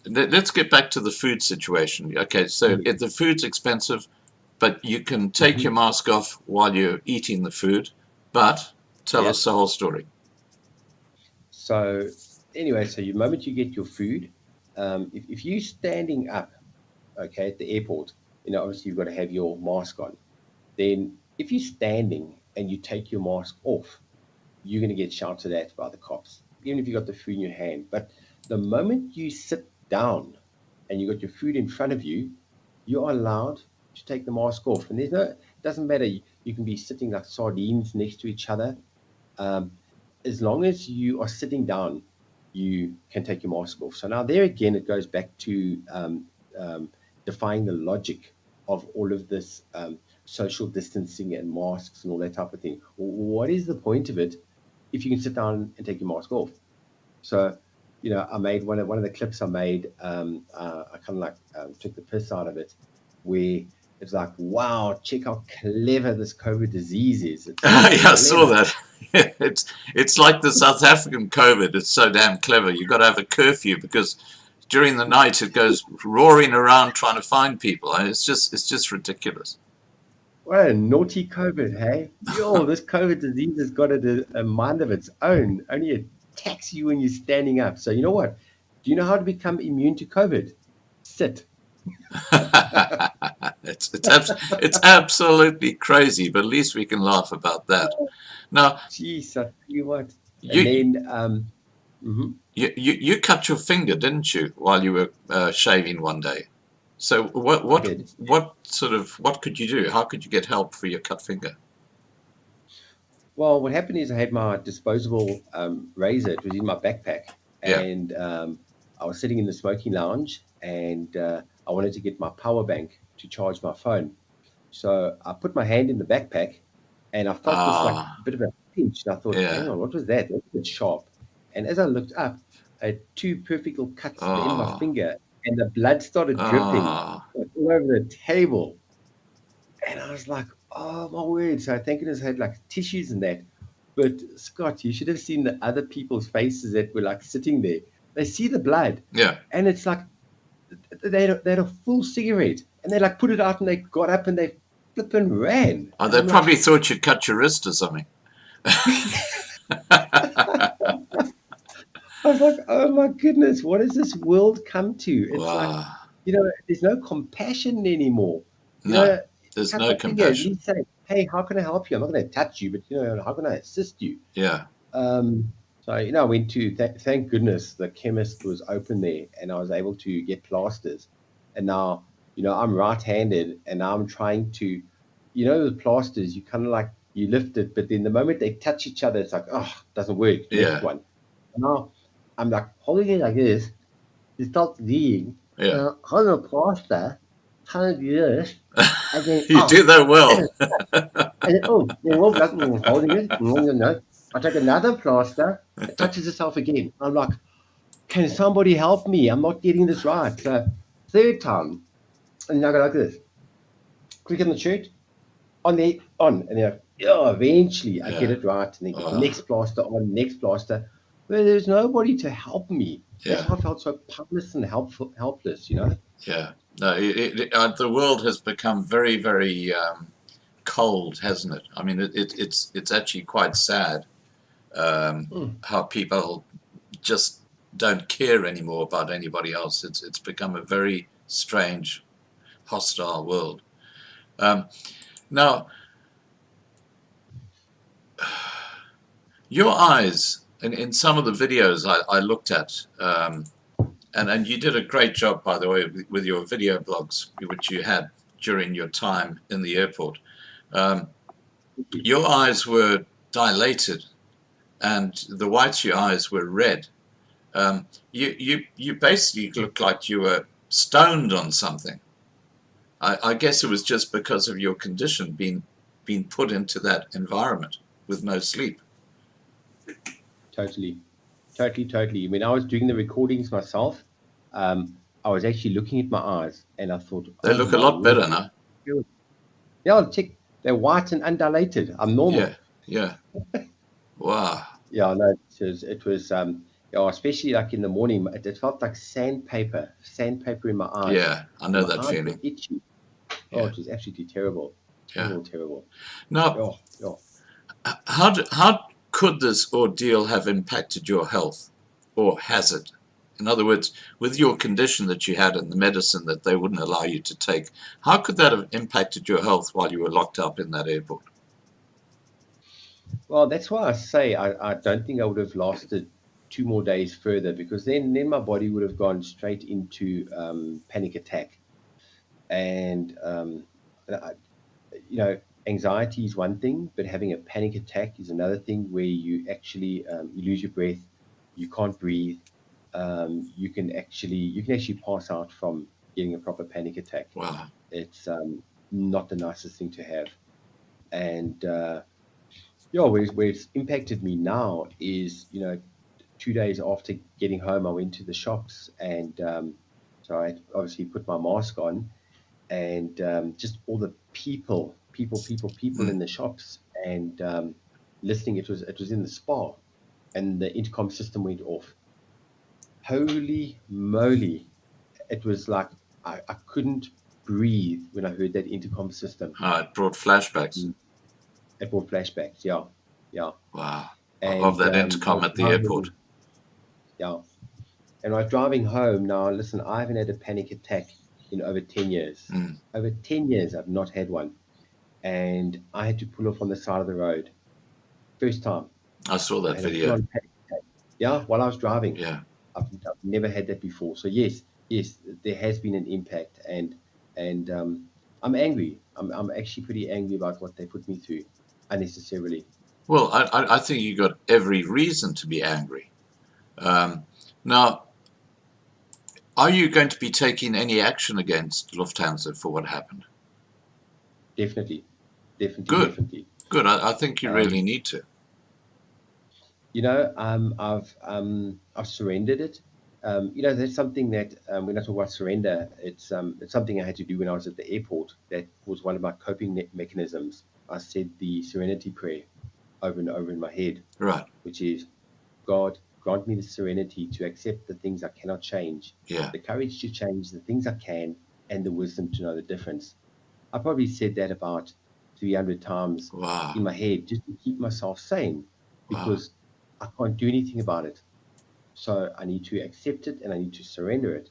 let's get back to the food situation. Okay, so if the food's expensive, but you can take your mask off while you're eating the food. But tell us the whole story. So anyway, so the moment you get your food, if you're standing up, okay, at the airport, obviously you've got to have your mask on. Then if you're standing and you take your mask off, you're going to get shouted at by the cops, even if you got the food in your hand. But the moment you sit down and you got your food in front of you, you are allowed to take the mask off. And it doesn't matter. You can be sitting like sardines next to each other. As long as you are sitting down, you can take your mask off. So now there again, it goes back to defying the logic of all of this social distancing and masks and all that type of thing. What is the point of it if you can sit down and take your mask off? So, I made one of the clips I made. I kind of took the piss out of it, where it's like, wow, check how clever this COVID disease is. Yeah, I saw that. It's like the South African COVID. It's so damn clever. You've got to have a curfew because during the night it goes roaring around trying to find people. And it's just ridiculous. What a naughty COVID, hey? Yo, this COVID disease has got a mind of its own. Only attacks you when you're standing up. So you know what? Do you know how to become immune to COVID? Sit. It's absolutely crazy, but at least we can laugh about that. Now, jeez, I tell you what. You cut your finger, didn't you, while you were shaving one day? So what could you do? How could you get help for your cut finger? Well, what happened is I had my disposable razor. It was in my backpack, and I was sitting in the smoking lounge, and I wanted to get my power bank to charge my phone. So I put my hand in the backpack, and I felt this like a bit of a pinch. And I thought, hang on, what was that? That was a bit sharp. And as I looked up, I had two perfect little cuts at the end of my finger, and the blood started dripping all over the table. And I was like, oh my word. So I think it had like tissues and that. But Scott, you should have seen the other people's faces that were like sitting there. They see the blood. Yeah. And it's like they had a full cigarette, and they like put it out, and they got up and they flipping ran. Oh, they probably thought you'd cut your wrist or something. I was like, oh my goodness, what has this world come to? It's like, there's no compassion anymore. There's no compassion. You say, hey, how can I help you? I'm not going to touch you, but how can I assist you? Yeah. So, I went to, thank goodness, the chemist was open there, and I was able to get plasters. And now, I'm right-handed, and I'm trying to, with plasters, you kind of like, you lift it, but then the moment they touch each other, it's like, oh, it doesn't work. Next one. And now I'm like holding it like this. It starts bleeding. Yeah. Hold the plaster, kind of do this. And then, you do that well. and then, holding it. No. I take another plaster. It touches itself again. I'm like, can somebody help me? I'm not getting this right. So, third time, and I go like this. Click on the shirt, on, and then eventually I get it right. And then next plaster on, next plaster. But there's nobody to help me. Yeah. That's why I felt so powerless and helpless, Yeah. No, the world has become very, very cold, hasn't it? I mean, it's actually quite sad how people just don't care anymore about anybody else. It's become a very strange, hostile world. Now, your eyes, in some of the videos I looked at, and you did a great job, by the way, with your video blogs, which you had during your time in the airport. Your eyes were dilated, and the whites of your eyes were red. You basically looked like you were stoned on something. I guess it was just because of your condition being put into that environment with no sleep. Totally. When I was doing the recordings myself, I was actually looking at my eyes and I thought, They oh look a my lot better word. now. Yeah, check. They're white and undilated. I'm normal. Yeah. Wow. Yeah, no, it was yeah, especially like in the morning, it felt like sandpaper in my eyes. Yeah, I know My that eyes were feeling. itchy. Yeah. Oh, it was absolutely terrible. Yeah. Terrible. Now, Yeah. how could this ordeal have impacted your health, or has it? In other words, with your condition that you had and the medicine that they wouldn't allow you to take, how could that have impacted your health while you were locked up in that airport? Well, that's why I say I don't think I would have lasted 2 more days further, because then my body would have gone straight into panic attack. And I- anxiety is one thing, but having a panic attack is another thing, where you actually you lose your breath, you can't breathe, you can actually pass out from getting a proper panic attack. Wow. It's not the nicest thing to have. And where it's impacted me now is, 2 days after getting home, I went to the shops, and so I obviously put my mask on, and just all the people in the shops, and listening. It was in the spa, and the intercom system went off. Holy moly! It was like I couldn't breathe when I heard that intercom system. It brought flashbacks. It brought flashbacks. Yeah. Wow. And Of that intercom at the airport. Yeah. And I was driving home. Now, listen, I haven't had a panic attack in over 10 years. Over 10 years, I've not had one. And I had to pull off on the side of the road. First time. I saw that I had a video. full-on panic attack. Yeah, while I was driving. Yeah. I've never had that before. So yes, there has been an impact, and I'm angry. I'm actually pretty angry about what they put me through unnecessarily. Well, I think you got every reason to be angry. Now, are you going to be taking any action against Lufthansa for what happened? Definitely. Good. Definitely. Good. I think you really need to. I've surrendered it. That's something that when I talk about surrender, it's something I had to do when I was at the airport. That was one of my coping mechanisms. I said the serenity prayer over and over in my head. Right. Which is, God, grant me the serenity to accept the things I cannot change, Yeah. the courage to change the things I can, and the wisdom to know the difference. I probably said that about 300 times Wow. in my head, just to keep myself sane, because I can't do anything about it. So I need to accept it, and I need to surrender it.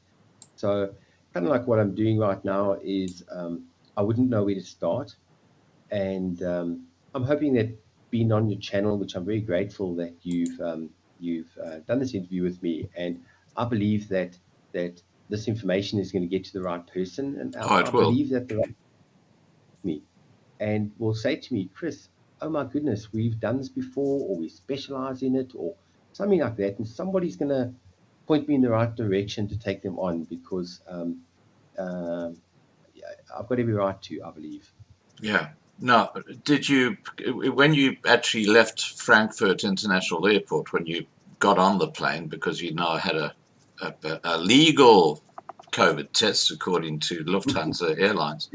So kind of like what I'm doing right now is I wouldn't know where to start. And I'm hoping that being on your channel, which I'm very grateful that you've done this interview with me, and I believe that this information is going to get to the right person, and I believe that the right me and will say to me, Chris, oh my goodness, we've done this before, or we specialize in it, or something like that, and somebody's going to point me in the right direction to take them on, because I've got every right to, I believe. Yeah. Now, did you, when you actually left Frankfurt International Airport, when you got on the plane, because you now had a legal COVID test according to Lufthansa Airlines,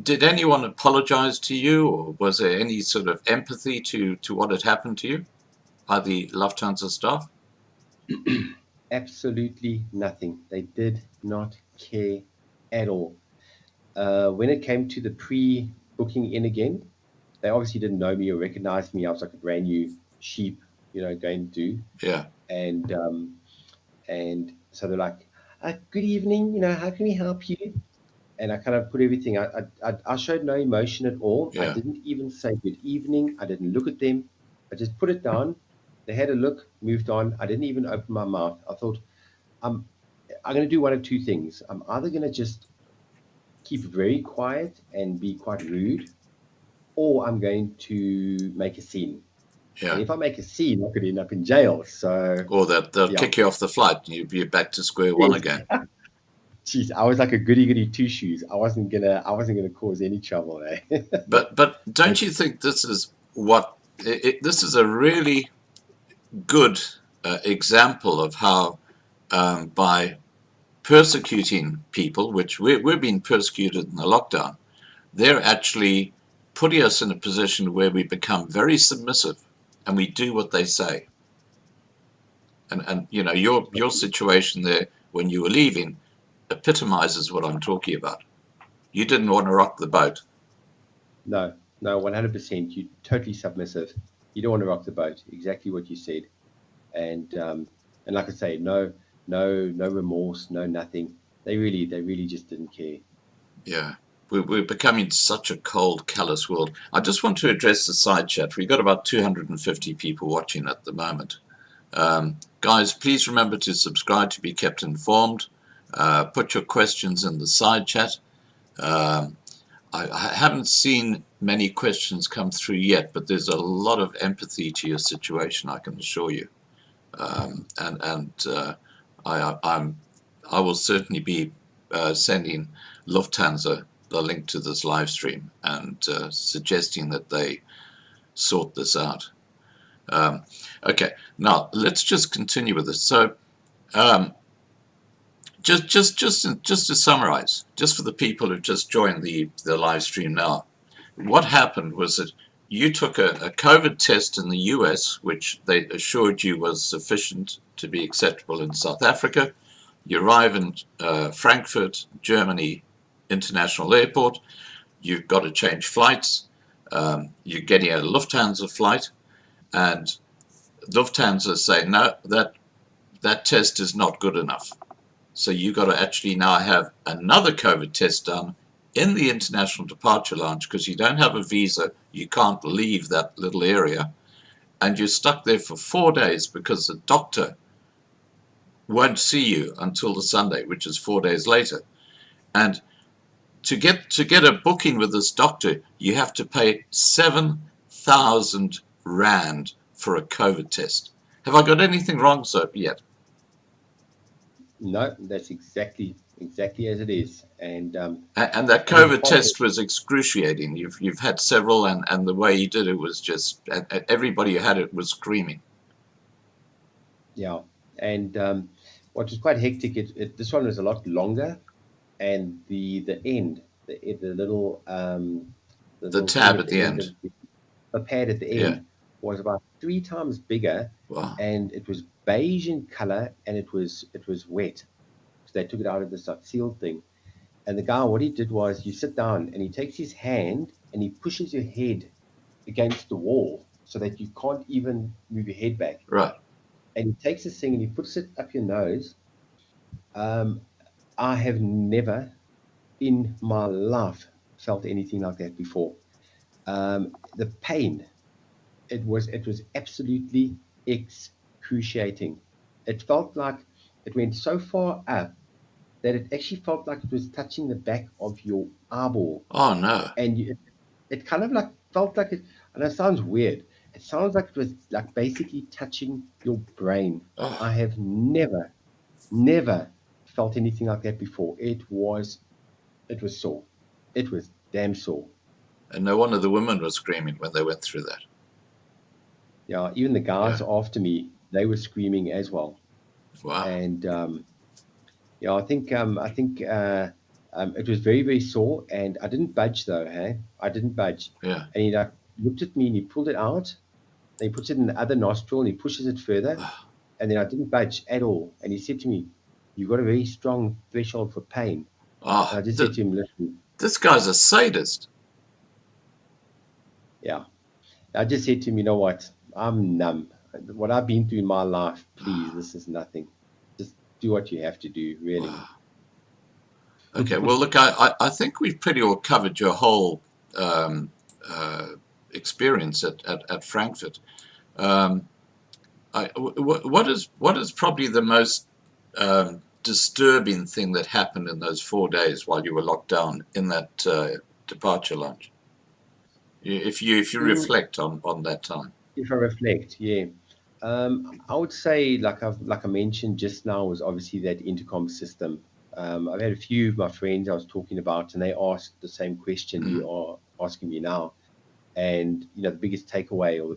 did anyone apologize to you, or was there any sort of empathy to what had happened to you by the Lufthansa staff? Absolutely nothing. They did not care at all. When it came to the pre-booking in again, they obviously didn't know me or recognize me. I was like a brand new sheep, going to. Yeah. And so they're like, good evening, how can we help you? And I kind of put everything, I showed no emotion at all. Yeah. I didn't even say good evening. I didn't look at them. I just put it down. They had a look, moved on. I didn't even open my mouth. I thought, I'm going to do one of two things. I'm either going to just keep very quiet and be quite rude, or I'm going to make a scene. Yeah. And if I make a scene, I could end up in jail. So, or they'll kick you off the flight and you'll be back to square one again. Jeez, I was like a goody two shoes. I wasn't gonna cause any trouble, eh? But don't you think this is what this is a really good example of how by persecuting people, which we're being persecuted in the lockdown, they're actually putting us in a position where we become very submissive and we do what they say. And you know, your situation there when you were leaving epitomizes what I'm talking about. You didn't want to rock the boat. No, 100%. You're totally submissive. You don't want to rock the boat. Exactly what you said. And like I say, no remorse, no nothing. They really just didn't care. Yeah. We're becoming such a cold, callous world. I just want to address the side chat. We've got about 250 people watching at the moment. Guys, please remember to subscribe to be kept informed. Put your questions in the side chat. I haven't seen many questions come through yet, but there's a lot of empathy to your situation, I can assure you. I will certainly be sending Lufthansa the link to this live stream and suggesting that they sort this out. Okay, now let's just continue with this. So, just to summarize, just for the people who've just joined the live stream now, what happened was that you took a COVID test in the US, which they assured you was sufficient to be acceptable in South Africa. You arrive in Frankfurt, Germany International Airport. You've got to change flights. You're getting a Lufthansa flight, and Lufthansa say, no, that test is not good enough. So you got to actually now have another COVID test done in the International Departure Lounge because you don't have a visa. You can't leave that little area. And you're stuck there for 4 days because the doctor won't see you until the Sunday, which is 4 days later. And to get a booking with this doctor, you have to pay 7,000 Rand for a COVID test. Have I got anything wrong, sir, yet? No, that's exactly as it is. And that COVID test was excruciating. You've had several, and the way you did it was just everybody who had it was screaming. Yeah, and what was quite hectic. This one was a lot longer, and the end, the little the tab at the end, the pad at the end was about 3 times bigger. Wow. And it was beige in color, and it was wet. So they took it out of this sealed thing. And the guy, what he did was, you sit down, and he takes his hand and he pushes your head against the wall so that you can't even move your head back. Right. And he takes this thing and he puts it up your nose. I have never in my life felt anything like that before. The pain, it was absolutely excruciating. It felt like it went so far up that it actually felt like it was touching the back of your eyeball. Oh no! And it kind of like felt like it, and it sounds weird. It sounds like it was like basically touching your brain. Oh. I have never felt anything like that before. It was sore. It was damn sore. And no wonder the women were screaming when they went through that. Yeah, even the guys after me, they were screaming as well. Wow. And I think it was very, very sore, and I didn't budge though. Hey, I didn't budge. Yeah. And he looked at me and he pulled it out. And he puts it in the other nostril and he pushes it further. And then I didn't budge at all. And he said to me, "You've got a very strong threshold for pain." Oh, and I just said to him, "Listen, this guy's a sadist." Yeah. I just said to him, "You know what? I'm numb. What I've been through in my life, please, this is nothing. Just do what you have to do, really." Wow. Okay, well, look, I think we've pretty well covered your whole experience at Frankfurt. What is probably the most disturbing thing that happened in those 4 days while you were locked down in that departure lounge? If you reflect on that time. If I reflect, yeah. I would say, like I mentioned just now, was obviously that intercom system. I've had a few of my friends I was talking about, and they asked the same question you are asking me now. And the biggest takeaway, or the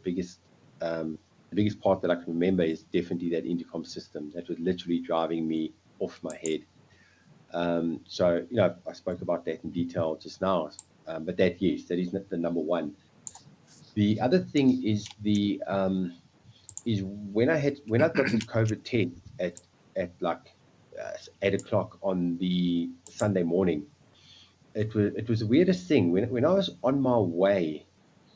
biggest part that I can remember, is definitely that intercom system that was literally driving me off my head. So I spoke about that in detail just now, but that is the number one. The other thing is is when I got the COVID test at like 8 o'clock on the Sunday morning. It was the weirdest thing when I was on my way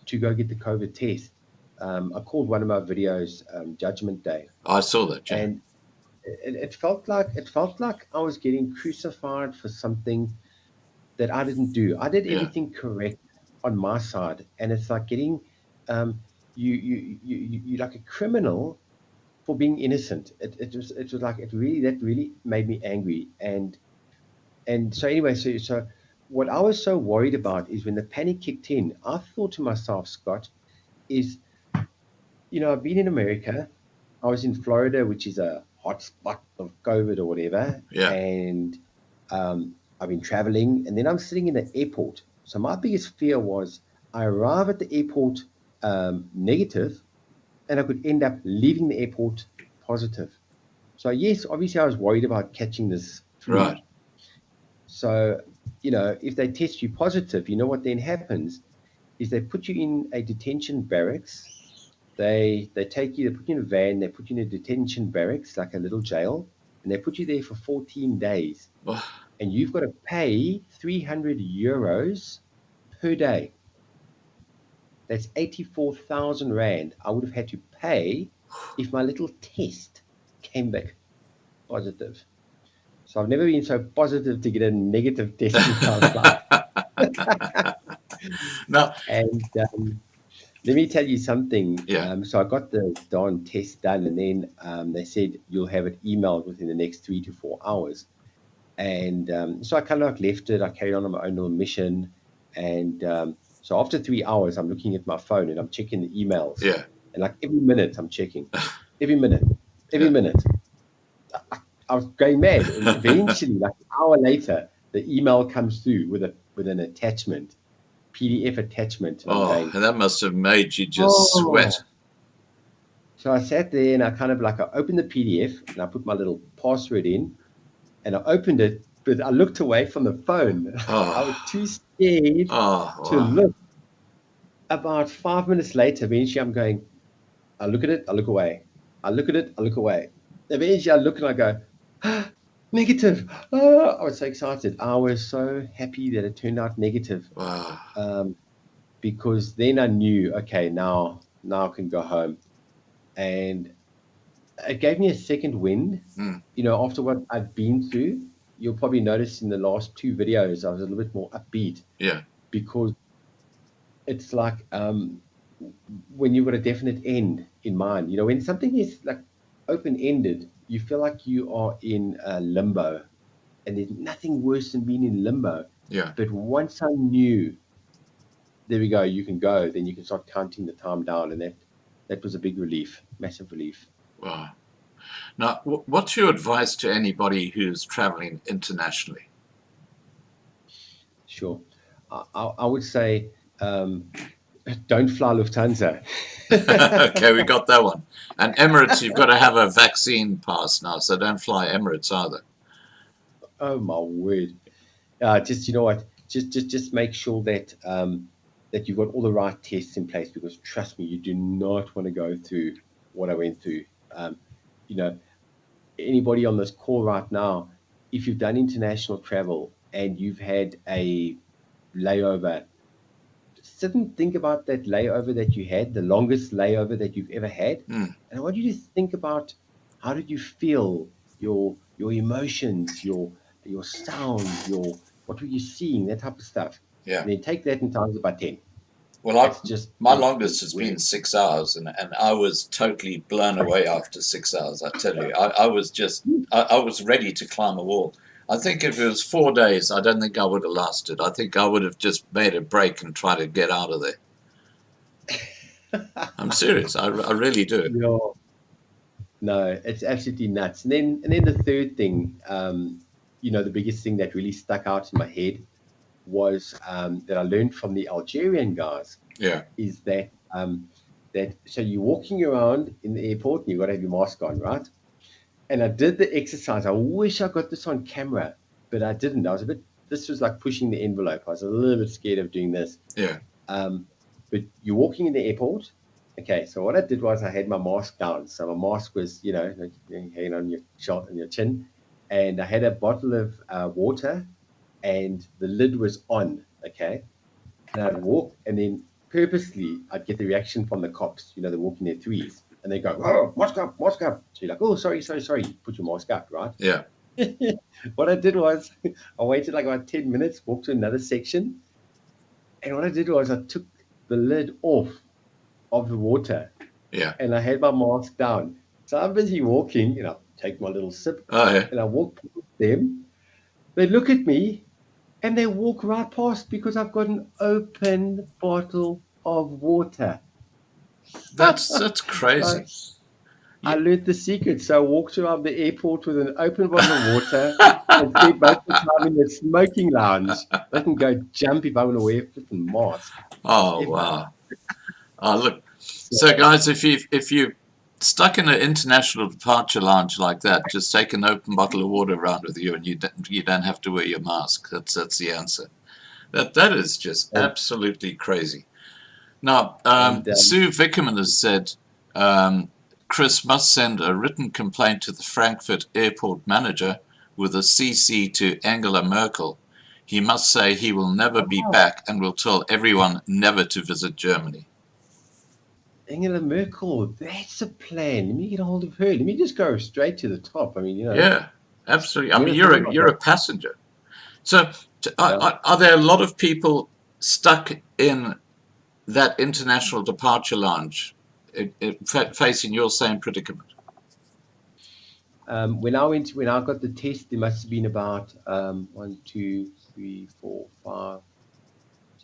to go get the COVID test. I called one of my videos Judgment Day, I saw that, yeah. and it felt like I was getting crucified for something that I didn't do. I did everything correct on my side, and it's like getting you like a criminal for being innocent. It was like that really made me angry, and so anyway, so what I was so worried about is when the panic kicked in. I thought to myself, Scott, is I've been in America. I was in Florida, which is a hot spot of COVID or whatever. Yeah. And I've been traveling, and then I'm sitting in the airport. So my biggest fear was I arrive at the airport negative, and I could end up leaving the airport positive. So yes, obviously I was worried about catching this flu. Right. So, if they test you positive, what then happens is they put you in a detention barracks. They take you, they put you in a van, they put you in a detention barracks, like a little jail, and they put you there for 14 days. And you've got to pay 300 euros per day. That's 84,000 Rand I would have had to pay if my little test came back positive. So I've never been so positive to get a negative test in my life. No. And let me tell you something. Yeah. So I got the darn test done, and then they said you'll have it emailed within the next 3 to 4 hours. And so I kind of left it. I carried on my own little mission. And so after 3 hours, I'm looking at my phone and I'm checking the emails. Yeah. And like every minute I'm checking. Every minute. I was going mad, and eventually, like an hour later, the email comes through with an attachment, PDF attachment. And that must have made you just sweat. So I sat there and I opened the PDF and I put my little password in, and I opened it, but I looked away from the phone. I was too scared to look. About 5 minutes later, eventually I'm going, I look at it, I look away. I look at it, I look away. Eventually I look and I go, negative. I was so excited. I was so happy that it turned out negative. Wow. Because then I knew, okay, now I can go home. And it gave me a second wind. After what I've been through. You'll probably notice in the last 2 videos I was a little bit more upbeat. Yeah. Because it's like when you've got a definite end in mind. When something is like open-ended, you feel like you are in limbo, and there's nothing worse than being in limbo. Yeah. But once I knew, there we go, you can go, then you can start counting the time down, and that was a big relief, massive relief. Wow. Now, what's your advice to anybody who's traveling internationally? Sure. I would say don't fly Lufthansa. Okay, we got that one. And Emirates, you've got to have a vaccine pass now, so don't fly Emirates either. Oh my word! Just just make sure that that you've got all the right tests in place, because trust me, you do not want to go through what I went through. Anybody on this call right now, if you've done international travel and you've had a layover, sit and think about that layover that you had, the longest layover that you've ever had. And I want you to think about, how did you feel, your emotions, your sound, what were you seeing, that type of stuff. Yeah. And then take that and times it by 10. Well, my longest has been 6 hours, and I was totally blown away after 6 hours. I tell you, I was ready to climb a wall. I think if it was 4 days, I don't think I would have lasted. I think I would have just made a break and tried to get out of there. I'm serious. I really do. No, it's absolutely nuts. And then the third thing, the biggest thing that really stuck out in my head was that I learned from the Algerian guys Yeah. is that so you're walking around in the airport and you've got to have your mask on, right? And I did the exercise. I wish I got this on camera, but I didn't. This was like pushing the envelope. I was a little bit scared of doing this. Yeah. But you're walking in the airport. Okay, so what I did was I had my mask down. So my mask was, hanging on your shot and your chin. And I had a bottle of water and the lid was on, okay? And I'd walk and then purposely I'd get the reaction from the cops, they're walking their threes. And they go, oh, mask up, mask up. So you're like, oh, sorry. Put your mask up, right? Yeah. What I did was I waited like about 10 minutes, walked to another section. And what I did was I took the lid off of the water. Yeah. And I had my mask down. So I'm busy walking, take my little sip. Oh, yeah. And I walk past them. They look at me and they walk right past because I've got an open bottle of water. That's crazy. I learned the secret. So I walked around the airport with an open bottle of water and spent most of the time in the smoking lounge. I can go jump if I want to wear a flipping mask. Oh, wow. Look. So, guys, if you stuck in an international departure lounge like that, just take an open bottle of water around with you, and you don't have to wear your mask. That's the answer. That is just absolutely crazy. Now, Sue Vickerman has said Chris must send a written complaint to the Frankfurt airport manager with a CC to Angela Merkel. He must say he will never be back and will tell everyone never to visit Germany. Angela Merkel, that's a plan. Let me get a hold of her. Let me just go straight to the top. I mean, Yeah, absolutely. I mean, you're a passenger. So, are there a lot of people stuck in that international departure lounge facing your same predicament? When I got the test, there must have been about 1, 2, 3, 4, 5,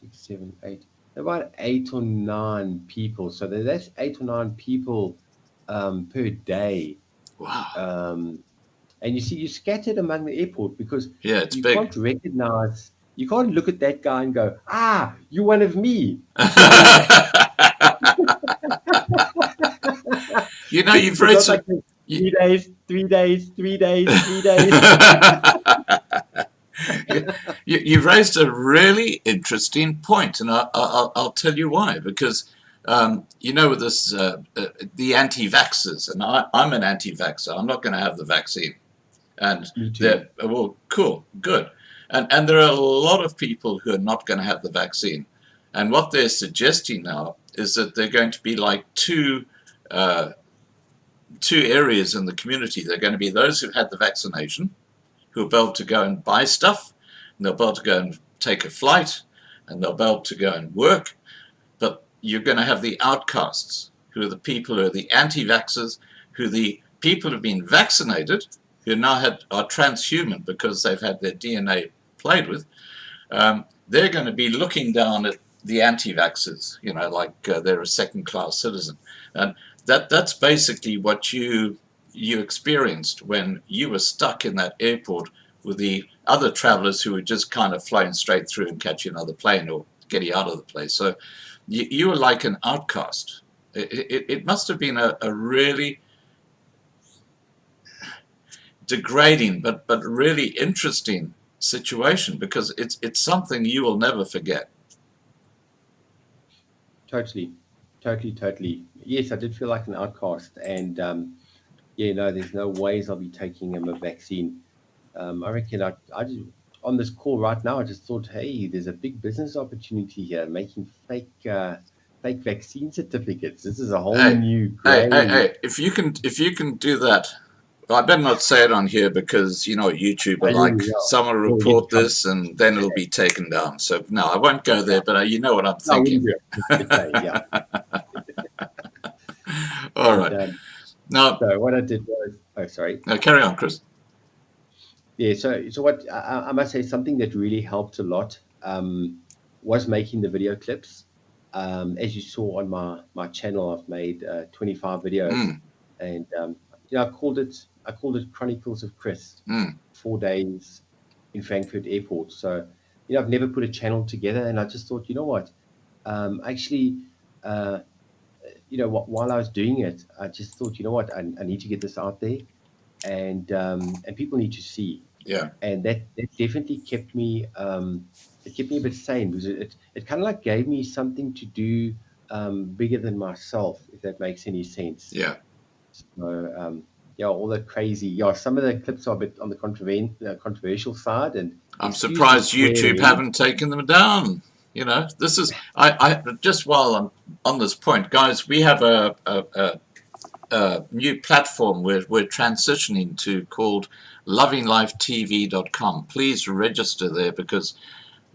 6, 7, 8, about 8 or 9 people. So that's 8 or 9 people per day. Wow. And you see, you're scattered among the airport because it's you big. Can't recognize. You can't look at that guy and go, you're one of me. You've read some... Like 3 days, 3 days, 3 days, 3 days. You've raised a really interesting point, and I'll tell you why. Because, with this, the anti-vaxxers, and I'm an anti-vaxxer. I'm not going to have the vaccine. And they're, well, cool, good. And there are a lot of people who are not going to have the vaccine. And what they're suggesting now is that they're going to be like two areas in the community. They're going to be those who've had the vaccination, who will be able to go and buy stuff, and they'll be able to go and take a flight, and they'll be able to go and work. But you're going to have the outcasts, who are the people who are the anti-vaxxers, who the people who have been vaccinated, who now are transhuman because they've had their DNA played with. They're going to be looking down at the anti-vaxxers, like they're a second-class citizen. And that's basically what you experienced when you were stuck in that airport with the other travelers who were just kind of flying straight through and catching another plane or getting out of the place. So you were like an outcast. It must have been a really degrading but really interesting situation, because it's something you will never forget. Totally. Yes, I did feel like an outcast, and there's no ways I'll be taking a vaccine. I reckon I just, on this call right now, I just thought, hey, there's a big business opportunity here, making fake vaccine certificates. This is a whole new. Hey! If you can do that, well, I better not say it on here because YouTube are like, someone will report this and then it'll be taken down. So no, I won't go there. But you know what I'm thinking. Yeah. All right. Now, so what I did was, sorry. No, carry on, Chris. Yeah. So what I must say, something that really helped a lot was making the video clips. As you saw on my channel, I've made 25 videos, and I called it Chronicles of Chris. 4 days, in Frankfurt Airport. So, I've never put a channel together, and I just thought, you know what, actually, while I was doing it, I just thought, you know what, I need to get this out there, and people need to see. Yeah. And that definitely kept me it kept me a bit sane, because it kind of like gave me something to do bigger than myself, if that makes any sense. Yeah. So all that crazy. Yeah, some of the clips are a bit on the controversial side, and I'm excuse me surprised YouTube swearing. haven't taken them down. This is I just while I'm on this point, guys, we have a new platform we're transitioning to called lovinglifetv.com. Please register there, because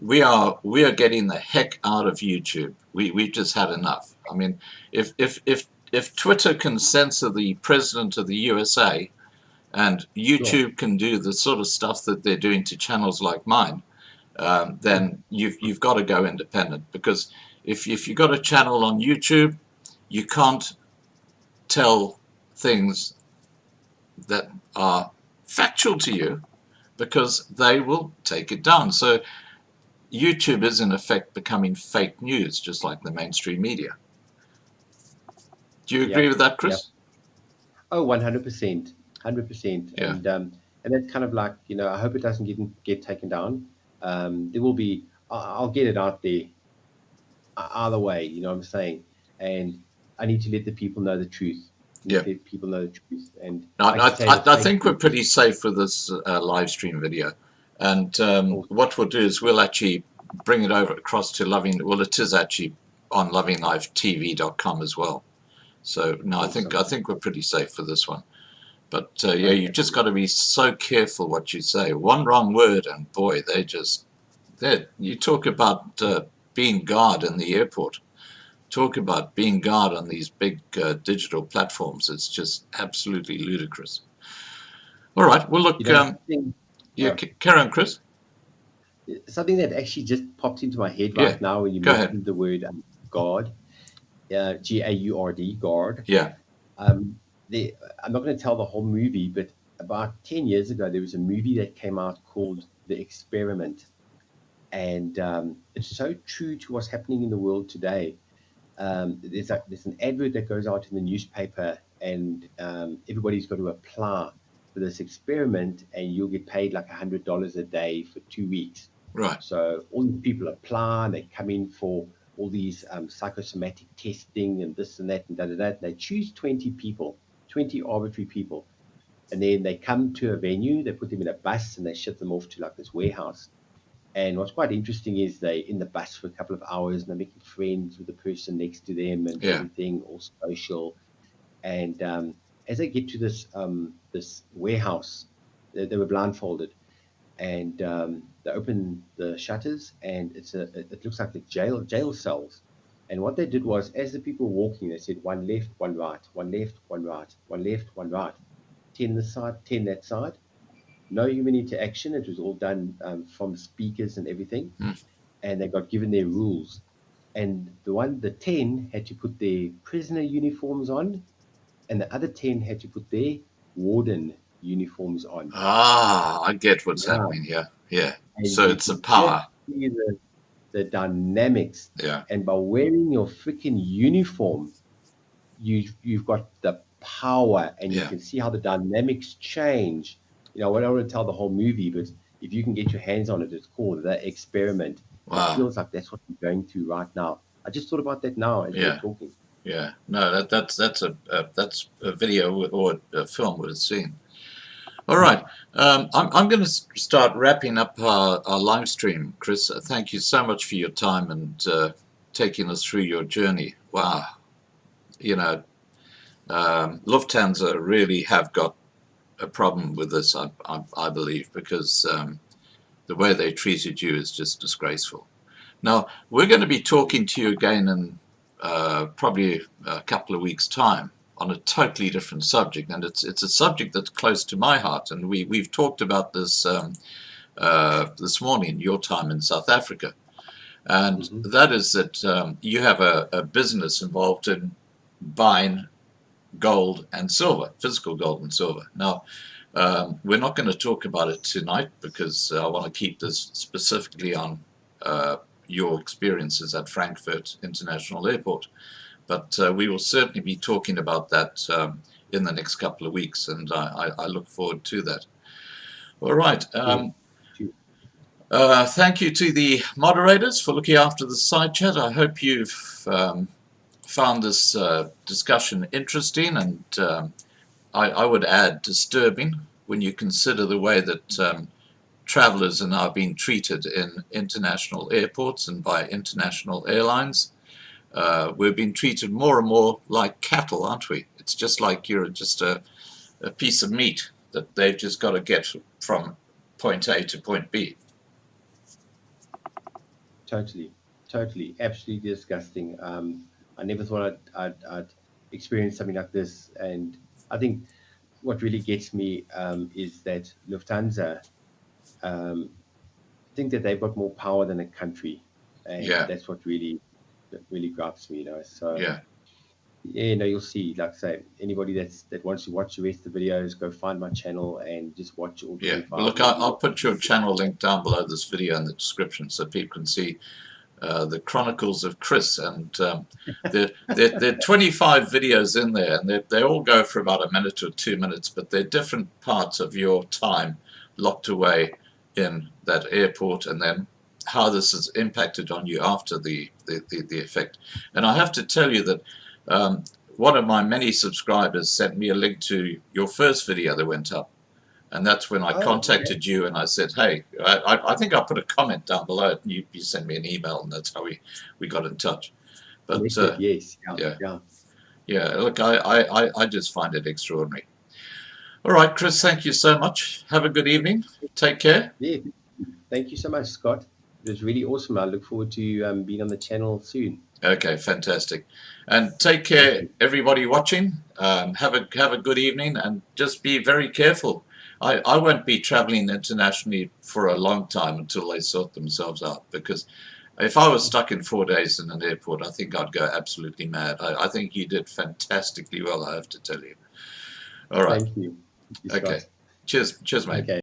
we are getting the heck out of YouTube. We've just had enough. I mean, if Twitter can censor the president of the USA, and YouTube can do the sort of stuff that they're doing to channels like mine, then you've got to go independent. Because if you've got a channel on YouTube, you can't tell things that are factual to you, because they will take it down. So YouTube is in effect becoming fake news, just like the mainstream media. Do you agree with that, Chris? Oh, 100%, 100%. Yeah. And that's kind of like, I hope it doesn't get taken down. There will be, I'll get it out there either way, you know what I'm saying? And I need to let the people know the truth. Yeah. Let people know the truth. And I think we're pretty safe with this live stream video. And what we'll do is we'll actually bring it over across to it is actually on lovinglifetv.com as well. So no, I think we're pretty safe for this one. But yeah, you just got to be so careful what you say. One wrong word, and boy, you talk about being guard in the airport. Talk about being guard on these big digital platforms. It's just absolutely ludicrous. All right, well look, carry on, Chris. Something that actually just popped into my head right now when you mentioned the word guard, G-A-U-R-D, guard. Yeah. I'm not going to tell the whole movie, but about 10 years ago, there was a movie that came out called The Experiment. And it's so true to what's happening in the world today. There's an advert that goes out in the newspaper, and everybody's got to apply for this experiment, and you'll get paid like $100 a day for 2 weeks. Right. So all these people apply, and they come in for all these psychosomatic testing and this and that and da-da-da. They choose 20 people, 20 arbitrary people. And then they come to a venue, they put them in a bus, and they ship them off to like this warehouse. And what's quite interesting is they're in the bus for a couple of hours, and they're making friends with the person next to them and everything, all social. And as they get to this warehouse, they were blindfolded, and they open the shutters, and it looks like the jail cells. And what they did was, as the people were walking, they said 1 left, 1 right, 1 left, 1 right, 1 left, 1 right, 10 this side, 10 that side. No human interaction. It was all done from speakers and everything. And they got given their rules. And the 10 had to put their prisoner uniforms on, and the other 10 had to put their warden uniforms on. Ah, I get what's happening here. Yeah. And so it's a power. See the dynamics. Yeah. And by wearing your freaking uniform, you've got the power, and you can see how the dynamics change. I don't want to tell the whole movie, but if you can get your hands on it, it's called The Experiment. Wow. It feels like that's what we're going through right now. I just thought about that now as we're talking. Yeah, no, that's a video or a film we've seen. All right, I'm going to start wrapping up our live stream. Chris, thank you so much for your time and taking us through your journey. Wow, Lufthansa really have got a problem with this, I believe, because the way they treated you is just disgraceful. Now, we're going to be talking to you again in probably a couple of weeks' time on a totally different subject, and it's a subject that's close to my heart, and we've talked about this this morning, your time in South Africa, and that is that you have a business involved in buying gold and silver, physical gold and silver. Now, We're not going to talk about it tonight because I want to keep this specifically on your experiences at Frankfurt International Airport. But we will certainly be talking about that in the next couple of weeks, and I look forward to that. All right. Thank you to the moderators for looking after the side chat. I hope you've found this discussion interesting, and I would add disturbing when you consider the way that travelers are now being treated in international airports and by international airlines. We're being treated more and more like cattle, aren't we? It's just like you're just a piece of meat that they've just got to get from point A to point B. Totally, absolutely disgusting. I never thought I'd experience something like this, and I think what really gets me is that Lufthansa think that they've got more power than a country, and that's what really grabs me, So you'll see. Like I say, anybody that wants to watch the rest of the videos, go find my channel and just watch all. Well, look, I'll put your channel link down below this video in the description so people can see the Chronicles of Chris, and there are 25 videos in there, and they all go for about a minute or 2 minutes, but they're different parts of your time locked away in that airport, and then how this has impacted on you after the effect. And I have to tell you that one of my many subscribers sent me a link to your first video that went up, and that's when I contacted you and I said, hey, I think I put a comment down below it, and you sent me an email, and that's how we got in touch. But yes, look, I just find it extraordinary. All right, Chris, thank you so much. Have a good evening. Take care. Yeah, thank you so much, Scott. It was really awesome. I look forward to being on the channel soon. Okay, fantastic. And take care, everybody watching. Have a good evening, and just be very careful. I won't be traveling internationally for a long time until they sort themselves out, because if I was stuck in 4 days in an airport, I think I'd go absolutely mad. I think you did fantastically well, I have to tell you. All right. Thank you. Okay. Cheers, mate. Okay.